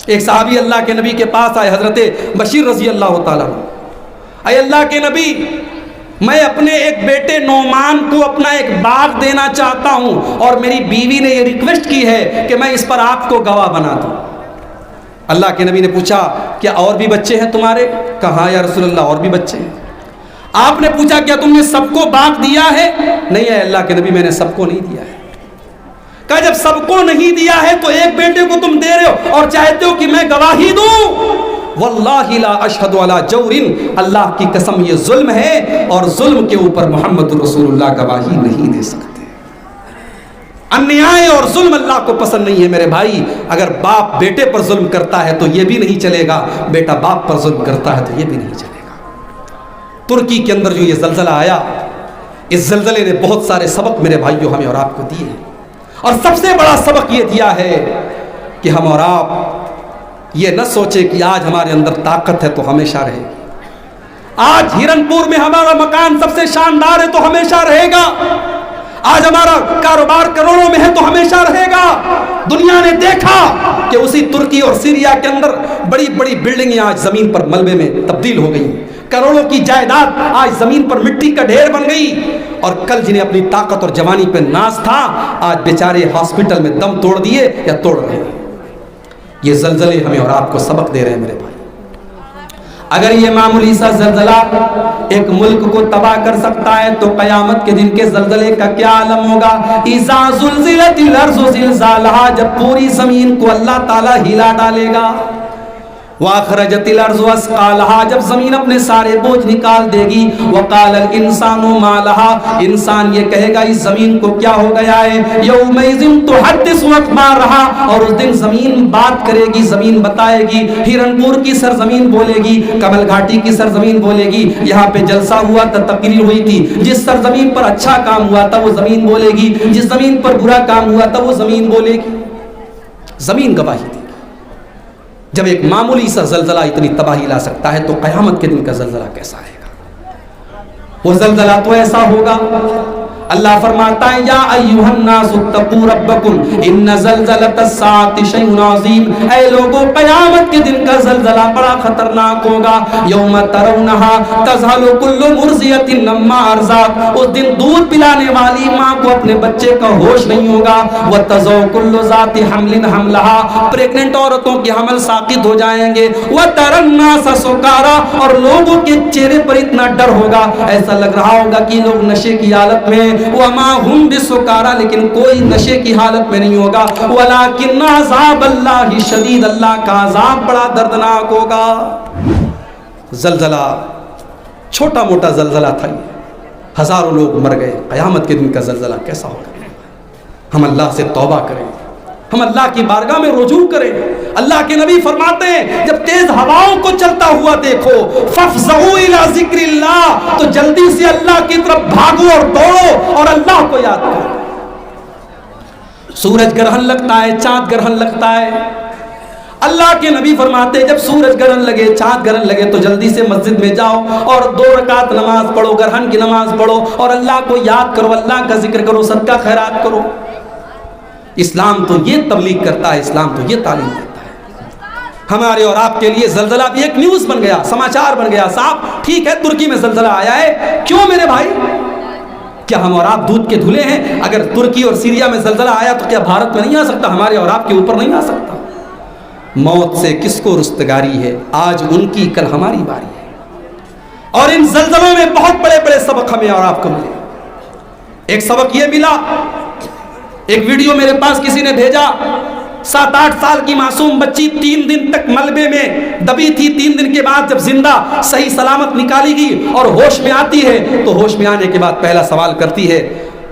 ایک صحابی اللہ کے نبی کے پاس آئے، حضرت بشیر رضی اللہ تعالیٰ. اے اللہ کے نبی، میں اپنے ایک بیٹے نعمان کو اپنا ایک باغ دینا چاہتا ہوں اور میری بیوی نے یہ ریکویسٹ کی ہے کہ میں اس پر آپ کو گواہ بنا دوں. اللہ کے نبی نے پوچھا، کیا اور بھی بچے ہیں تمہارے؟ کہا یا رسول اللہ اور بھی بچے ہیں. آپ نے پوچھا، کیا تم نے سب کو باغ دیا ہے؟ نہیں ہے اللہ کے نبی، میں نے سب کو نہیں دیا ہے. کہا جب سب کو نہیں دیا ہے تو ایک بیٹے کو تم دے رہے ہو اور چاہتے ہو کہ میں گواہی دوں؟ واللہ لا اشہد علی جور، اللہ کی قسم یہ ظلم ہے اور ظلم کے اوپر محمد رسول اللہ گواہی نہیں دے سکتے. انیائے اور ظلم اللہ کو پسند نہیں ہے میرے بھائی. اگر باپ بیٹے پر ظلم کرتا ہے تو یہ بھی نہیں چلے گا، بیٹا باپ پر ظلم کرتا ہے تو یہ بھی نہیں چلے گا. ترکی کے اندر جو یہ زلزلہ آیا، اس زلزلے نے بہت سارے سبق میرے بھائیوں ہمیں اور آپ کو دیے ہیں، اور سب سے بڑا سبق یہ دیا ہے کہ ہم اور آپ یہ نہ سوچے کہ آج ہمارے اندر طاقت ہے تو ہمیشہ رہے گی. آج ہرن پور میں ہمارا مکان سب سے شاندار ہے تو ہمیشہ رہے گا. آج ہمارا کاروبار کروڑوں میں ہے تو ہمیشہ رہے گا. دنیا نے دیکھا کہ اسی ترکی اور سیریا کے اندر بڑی بڑی بلڈنگیں آج زمین پر ملبے میں تبدیل ہو گئی. کروڑوں کی جائیداد آج زمین پر مٹی کا ڈھیر بن گئی. اور کل جنہیں اپنی طاقت اور جوانی پہ ناز تھا، آج بیچارے ہاسپٹل میں دم توڑ دیے یا توڑ رہے ہیں. یہ زلزلے ہمیں اور آپ کو سبق دے رہے ہیں میرے بھائی. اگر یہ معمولی سا زلزلہ ایک ملک کو تباہ کر سکتا ہے تو قیامت کے دن کے زلزلے کا کیا عالم ہوگا. اذا زلزلت الارض زلزالہا، جب پوری زمین کو اللہ تعالی ہلا ڈالے گا. وَأَخْرَجَتِ الْأَرْضُ أَثْقَالَهَا، جب زمین اپنے سارے بوجھ نکال دے گی. وَقَالَ الْإِنسَانُ مَا لَهَا، انسان یہ کہے گا اس زمین کو کیا ہو گیا ہے. يَوْمَئِذٍ تُحَدِّثُ أَخْبَارَهَا، اور اس دن زمین بات کرے گی، زمین بتائے گی. ہرن پور کی سرزمین بولے گی، کمل گھاٹی کی سرزمین بولے گی، یہاں پہ جلسہ ہوا تھا، تقریر ہوئی تھی، جس سرزمین پر اچھا کام ہوا تھا وہ زمین بولے گی، جس زمین پر برا کام ہوا تھا وہ زمین بولے گی. زمین گواہی دے. جب ایک معمولی سا زلزلہ اتنی تباہی لا سکتا ہے تو قیامت کے دن کا زلزلہ کیسا آئے گا؟ وہ زلزلہ تو ایسا ہوگا. اللہ فرماتا ہے یا ایھا الناس اتقوا ربکم ان زلزلۃ الساعۃ شیء عظیم، اے لوگوں قیامت کے دن کا زلزلہ بڑا خطرناک ہوگا. یوم ترونھا تذہل کل مرضیۃ عما ارضعت، اس دن دودھ پلانے والی ماں کو اپنے بچے کا ہوش نہیں ہوگا. وتضع کل ذات حمل حملھا، پریگننٹ عورتوں کے حمل ساقط ہو جائیں گے. وتری الناس سکارا، اور لوگوں کے چہرے پر اتنا ڈر ہوگا، ایسا لگ رہا ہوگا کہ لوگ نشے کی حالت میں، وما هم بسکارا، لیکن کوئی نشے کی حالت میں نہیں ہوگا. ولکن عذاب اللہ شدید، اللہ کا عذاب بڑا دردناک ہوگا. زلزلہ چھوٹا موٹا زلزلہ تھا، یہ ہزاروں لوگ مر گئے. قیامت کے دن کا زلزلہ کیسا ہوگا؟ ہم اللہ سے توبہ کریں، ہم اللہ کی بارگاہ میں رجوع کریں. اللہ کے نبی فرماتے ہیں جب تیز ہواؤں کو چلتا ہوا دیکھو فافزعوا الی ذکر اللہ، تو جلدی سے اللہ کی طرف بھاگو اور دوڑو اور اللہ کو یاد کرو. سورج گرہن لگتا ہے، چاند گرہن لگتا ہے. اللہ کے نبی فرماتے ہیں جب سورج گرہن لگے، چاند گرہن لگے تو جلدی سے مسجد میں جاؤ اور 2 رکعت نماز پڑھو، گرہن کی نماز پڑھو اور اللہ کو یاد کرو، اللہ کا ذکر کرو، صدقہ خیرات کرو. اسلام تو یہ تبلیغ کرتا ہے، اسلام تو یہ تعلیم دیتا ہے. ہمارے اور آپ کے لیے زلزلہ بھی ایک نیوز بن گیا، سماچار بن گیا. صاحب ٹھیک ہے ترکی میں زلزلہ آیا ہے، کیوں میرے بھائی؟ کیا ہم اور آپ دودھ کے دھلے ہیں؟ اگر ترکی اور سیریا میں زلزلہ آیا تو کیا بھارت میں نہیں آ سکتا؟ ہمارے اور آپ کے اوپر نہیں آ سکتا؟ موت سے کس کو رستگاری ہے؟ آج ان کی، کل ہماری باری ہے. اور ان زلزلوں میں بہت بڑے بڑے سبق ہمیں اور آپ کو ملے. ایک سبق یہ ملا، ایک ویڈیو میرے پاس کسی نے بھیجا، 7-8 سال کی معصوم بچی 3 دن تک ملبے میں دبی تھی. 3 دن کے بعد جب زندہ صحیح سلامت نکالی گئی اور ہوش میں آتی ہے تو ہوش میں آنے کے بعد پہلا سوال کرتی ہے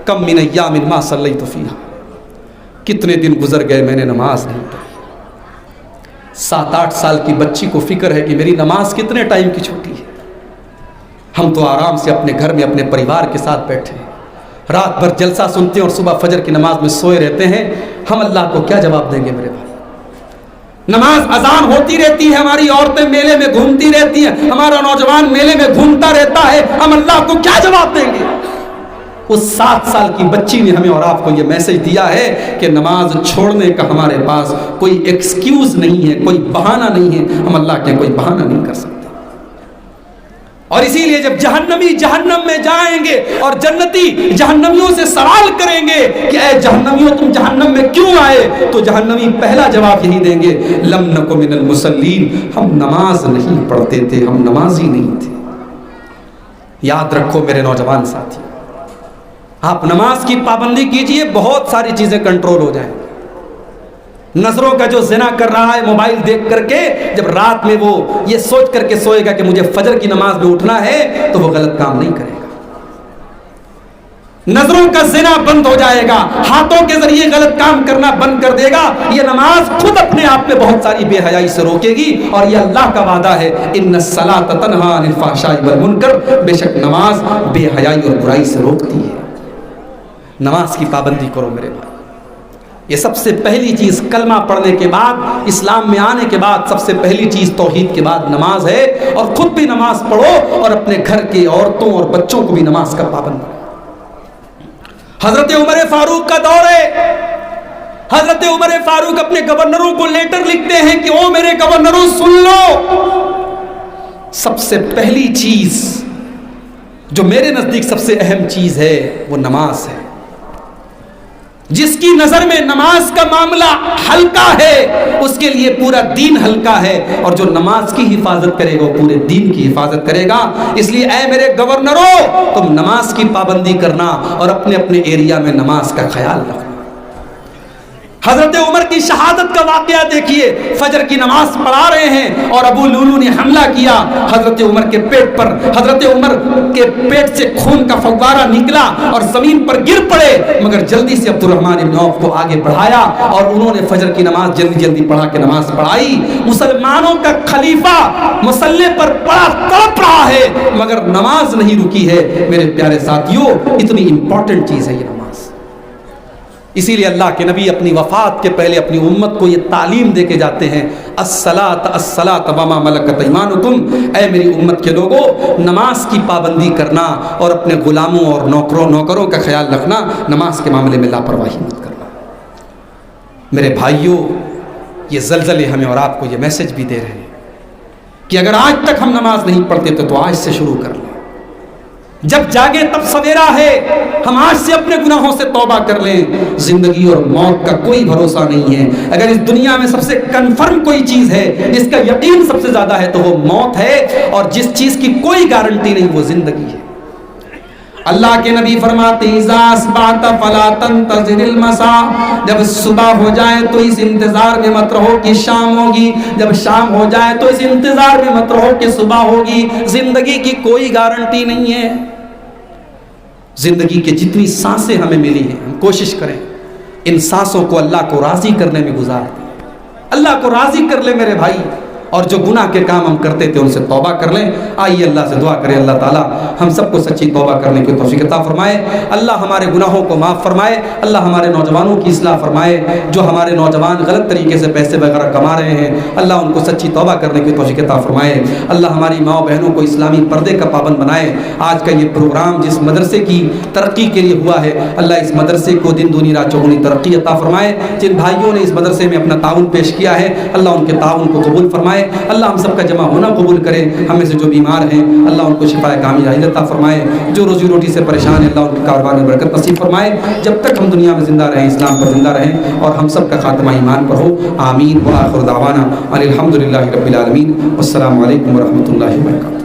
کم من ایام ما صلیت فیہا، کتنے دن گزر گئے میں نے نماز نہیں پڑھی. 7-8 سال کی بچی کو فکر ہے کہ میری نماز کتنے ٹائم کی چھوٹی ہے. ہم تو آرام سے اپنے گھر میں اپنے پریوار کے ساتھ بیٹھے ہیں، رات بھر جلسہ سنتے ہیں اور صبح فجر کی نماز میں سوئے رہتے ہیں. ہم اللہ کو کیا جواب دیں گے میرے بھائی؟ نماز اذان ہوتی رہتی ہے، ہماری عورتیں میلے میں گھومتی رہتی ہیں، ہمارا نوجوان میلے میں گھومتا رہتا ہے، ہم اللہ کو کیا جواب دیں گے؟ اس 7 سال کی بچی نے ہمیں اور آپ کو یہ میسج دیا ہے کہ نماز چھوڑنے کا ہمارے پاس کوئی ایکسکیوز نہیں ہے، کوئی بہانہ نہیں ہے. ہم اللہ کے کوئی بہانہ نہیں کر سکتے. اور اسی لیے جب جہنمی جہنم میں جائیں گے اور جنتی جہنمیوں سے سوال کریں گے کہ اے جہنمیوں تم جہنم میں کیوں آئے، تو جہنمی پہلا جواب یہی دیں گے لم نک من المصلین، ہم نماز نہیں پڑھتے تھے، ہم نمازی نہیں تھے. یاد رکھو میرے نوجوان ساتھی، آپ نماز کی پابندی کیجئے، بہت ساری چیزیں کنٹرول ہو جائیں. نظروں کا جو زنا کر رہا ہے موبائل دیکھ کر کے، جب رات میں وہ یہ سوچ کر کے سوئے گا کہ مجھے فجر کی نماز میں اٹھنا ہے تو وہ غلط کام نہیں کرے گا. نظروں کا زنا بند ہو جائے گا، ہاتھوں کے ذریعے غلط کام کرنا بند کر دے گا. یہ نماز خود اپنے آپ میں بہت ساری بے حیائی سے روکے گی، اور یہ اللہ کا وعدہ ہے ان الصلاۃ تنہی عن الفحشاء والمنکر، بے شک نماز بے حیائی اور برائی سے روکتی ہے. نماز کی پابندی کرو میرے بھائی. یہ سب سے پہلی چیز کلمہ پڑھنے کے بعد، اسلام میں آنے کے بعد سب سے پہلی چیز توحید کے بعد نماز ہے. اور خود بھی نماز پڑھو اور اپنے گھر کی عورتوں اور بچوں کو بھی نماز کا پابند کرو. حضرت عمر فاروق کا دور ہے. حضرت عمر فاروق اپنے گورنروں کو لیٹر لکھتے ہیں کہ او میرے گورنروں سن لو، سب سے پہلی چیز جو میرے نزدیک سب سے اہم چیز ہے وہ نماز ہے. جس کی نظر میں نماز کا معاملہ ہلکا ہے اس کے لیے پورا دین ہلکا ہے، اور جو نماز کی حفاظت کرے گا وہ پورے دین کی حفاظت کرے گا. اس لیے اے میرے گورنروں، تم نماز کی پابندی کرنا اور اپنے اپنے ایریا میں نماز کا خیال رکھنا. حضرت عمر کی شہادت کا واقعہ دیکھیے، فجر کی نماز پڑھا رہے ہیں اور ابو لولو نے حملہ کیا حضرت عمر کے پیٹ پر، حضرت عمر کے پیٹ سے خون کا فوارہ نکلا اور زمین پر گر پڑے، مگر جلدی سے عبد الرحمن بن عوف کو آگے بڑھایا اور انہوں نے فجر کی نماز جلدی جلدی پڑھا کے نماز پڑھائی۔ مسلمانوں کا خلیفہ مصلی پر پڑا تڑپ رہا ہے مگر نماز نہیں رکی ہے۔ میرے پیارے ساتھیوں، اتنی امپورٹنٹ چیز ہے یہ نماز۔ اسی لیے اللہ کے نبی اپنی وفات کے پہلے اپنی امت کو یہ تعلیم دے کے جاتے ہیں، الصلاۃ الصلاۃ وما ملکت ایمانکم، اے میری امت کے لوگوں، نماز کی پابندی کرنا اور اپنے غلاموں اور نوکروں کا خیال رکھنا، نماز کے معاملے میں لاپرواہی مت کرنا۔ میرے بھائیوں، یہ زلزلے ہمیں اور آپ کو یہ میسج بھی دے رہے ہیں کہ اگر آج تک ہم نماز نہیں پڑھتے تو آج سے شروع کر لیں، جب جاگے تب سویرا ہے، ہم آج سے اپنے گناہوں سے توبہ کر لیں۔ زندگی اور موت کا کوئی بھروسہ نہیں ہے، اگر اس دنیا میں سب سے کنفرم کوئی چیز ہے جس کا یقین سب سے زیادہ ہے تو وہ موت ہے، اور جس چیز کی کوئی گارنٹی نہیں وہ زندگی ہے۔ اللہ کے نبی فرماتے ہیں اذا اصبحت فلا تنتظر المساء، جب صبح ہو جائے تو اس انتظار میں مت رہو کہ شام ہوگی، جب شام ہو جائے تو اس انتظار میں مت رہو کہ صبح ہوگی۔ زندگی کی کوئی گارنٹی نہیں ہے۔ زندگی کے جتنی سانسیں ہمیں ملی ہیں، ہم کوشش کریں ان سانسوں کو اللہ کو راضی کرنے میں گزار دیں، اللہ کو راضی کر لیں میرے بھائی، اور جو گناہ کے کام ہم کرتے تھے ان سے توبہ کر لیں۔ آئیے اللہ سے دعا کریں، اللہ تعالیٰ ہم سب کو سچی توبہ کرنے کی توفیق عطا فرمائے، اللہ ہمارے گناہوں کو معاف فرمائے، اللہ ہمارے نوجوانوں کی اصلاح فرمائے، جو ہمارے نوجوان غلط طریقے سے پیسے وغیرہ کما رہے ہیں اللہ ان کو سچی توبہ کرنے کی توفیق عطا فرمائے، اللہ ہماری ماں بہنوں کو اسلامی پردے کا پابند بنائے۔ آج کا یہ پروگرام جس مدرسے کی ترقی کے لیے ہوا ہے، اللہ اس مدرسے کو دن دنیا رات چوگنی ترقی عطا فرمائے۔ جن بھائیوں نے اس مدرسے میں اپنا تعاون پیش کیا ہے اللہ ان کے تعاون کو قبول فرمائے، اللہ ہم سب کا جمع ہونا قبول کرے، ہمیں سے جو بیمار ہیں اللہ ان کو شفا کامل عاجل عطا فرمائے، جو روزی روٹی سے پریشان ہیں اللہ ان کے کاروبار میں برکت نصیب فرمائے، جب تک ہم دنیا میں زندہ رہیں اسلام پر زندہ رہیں اور ہم سب کا خاتمہ ایمان پر ہو، آمین۔ وآخر دعوانا الحمدللہ رب العالمین، والسلام علیکم ورحمۃ اللہ وبرکاتہ۔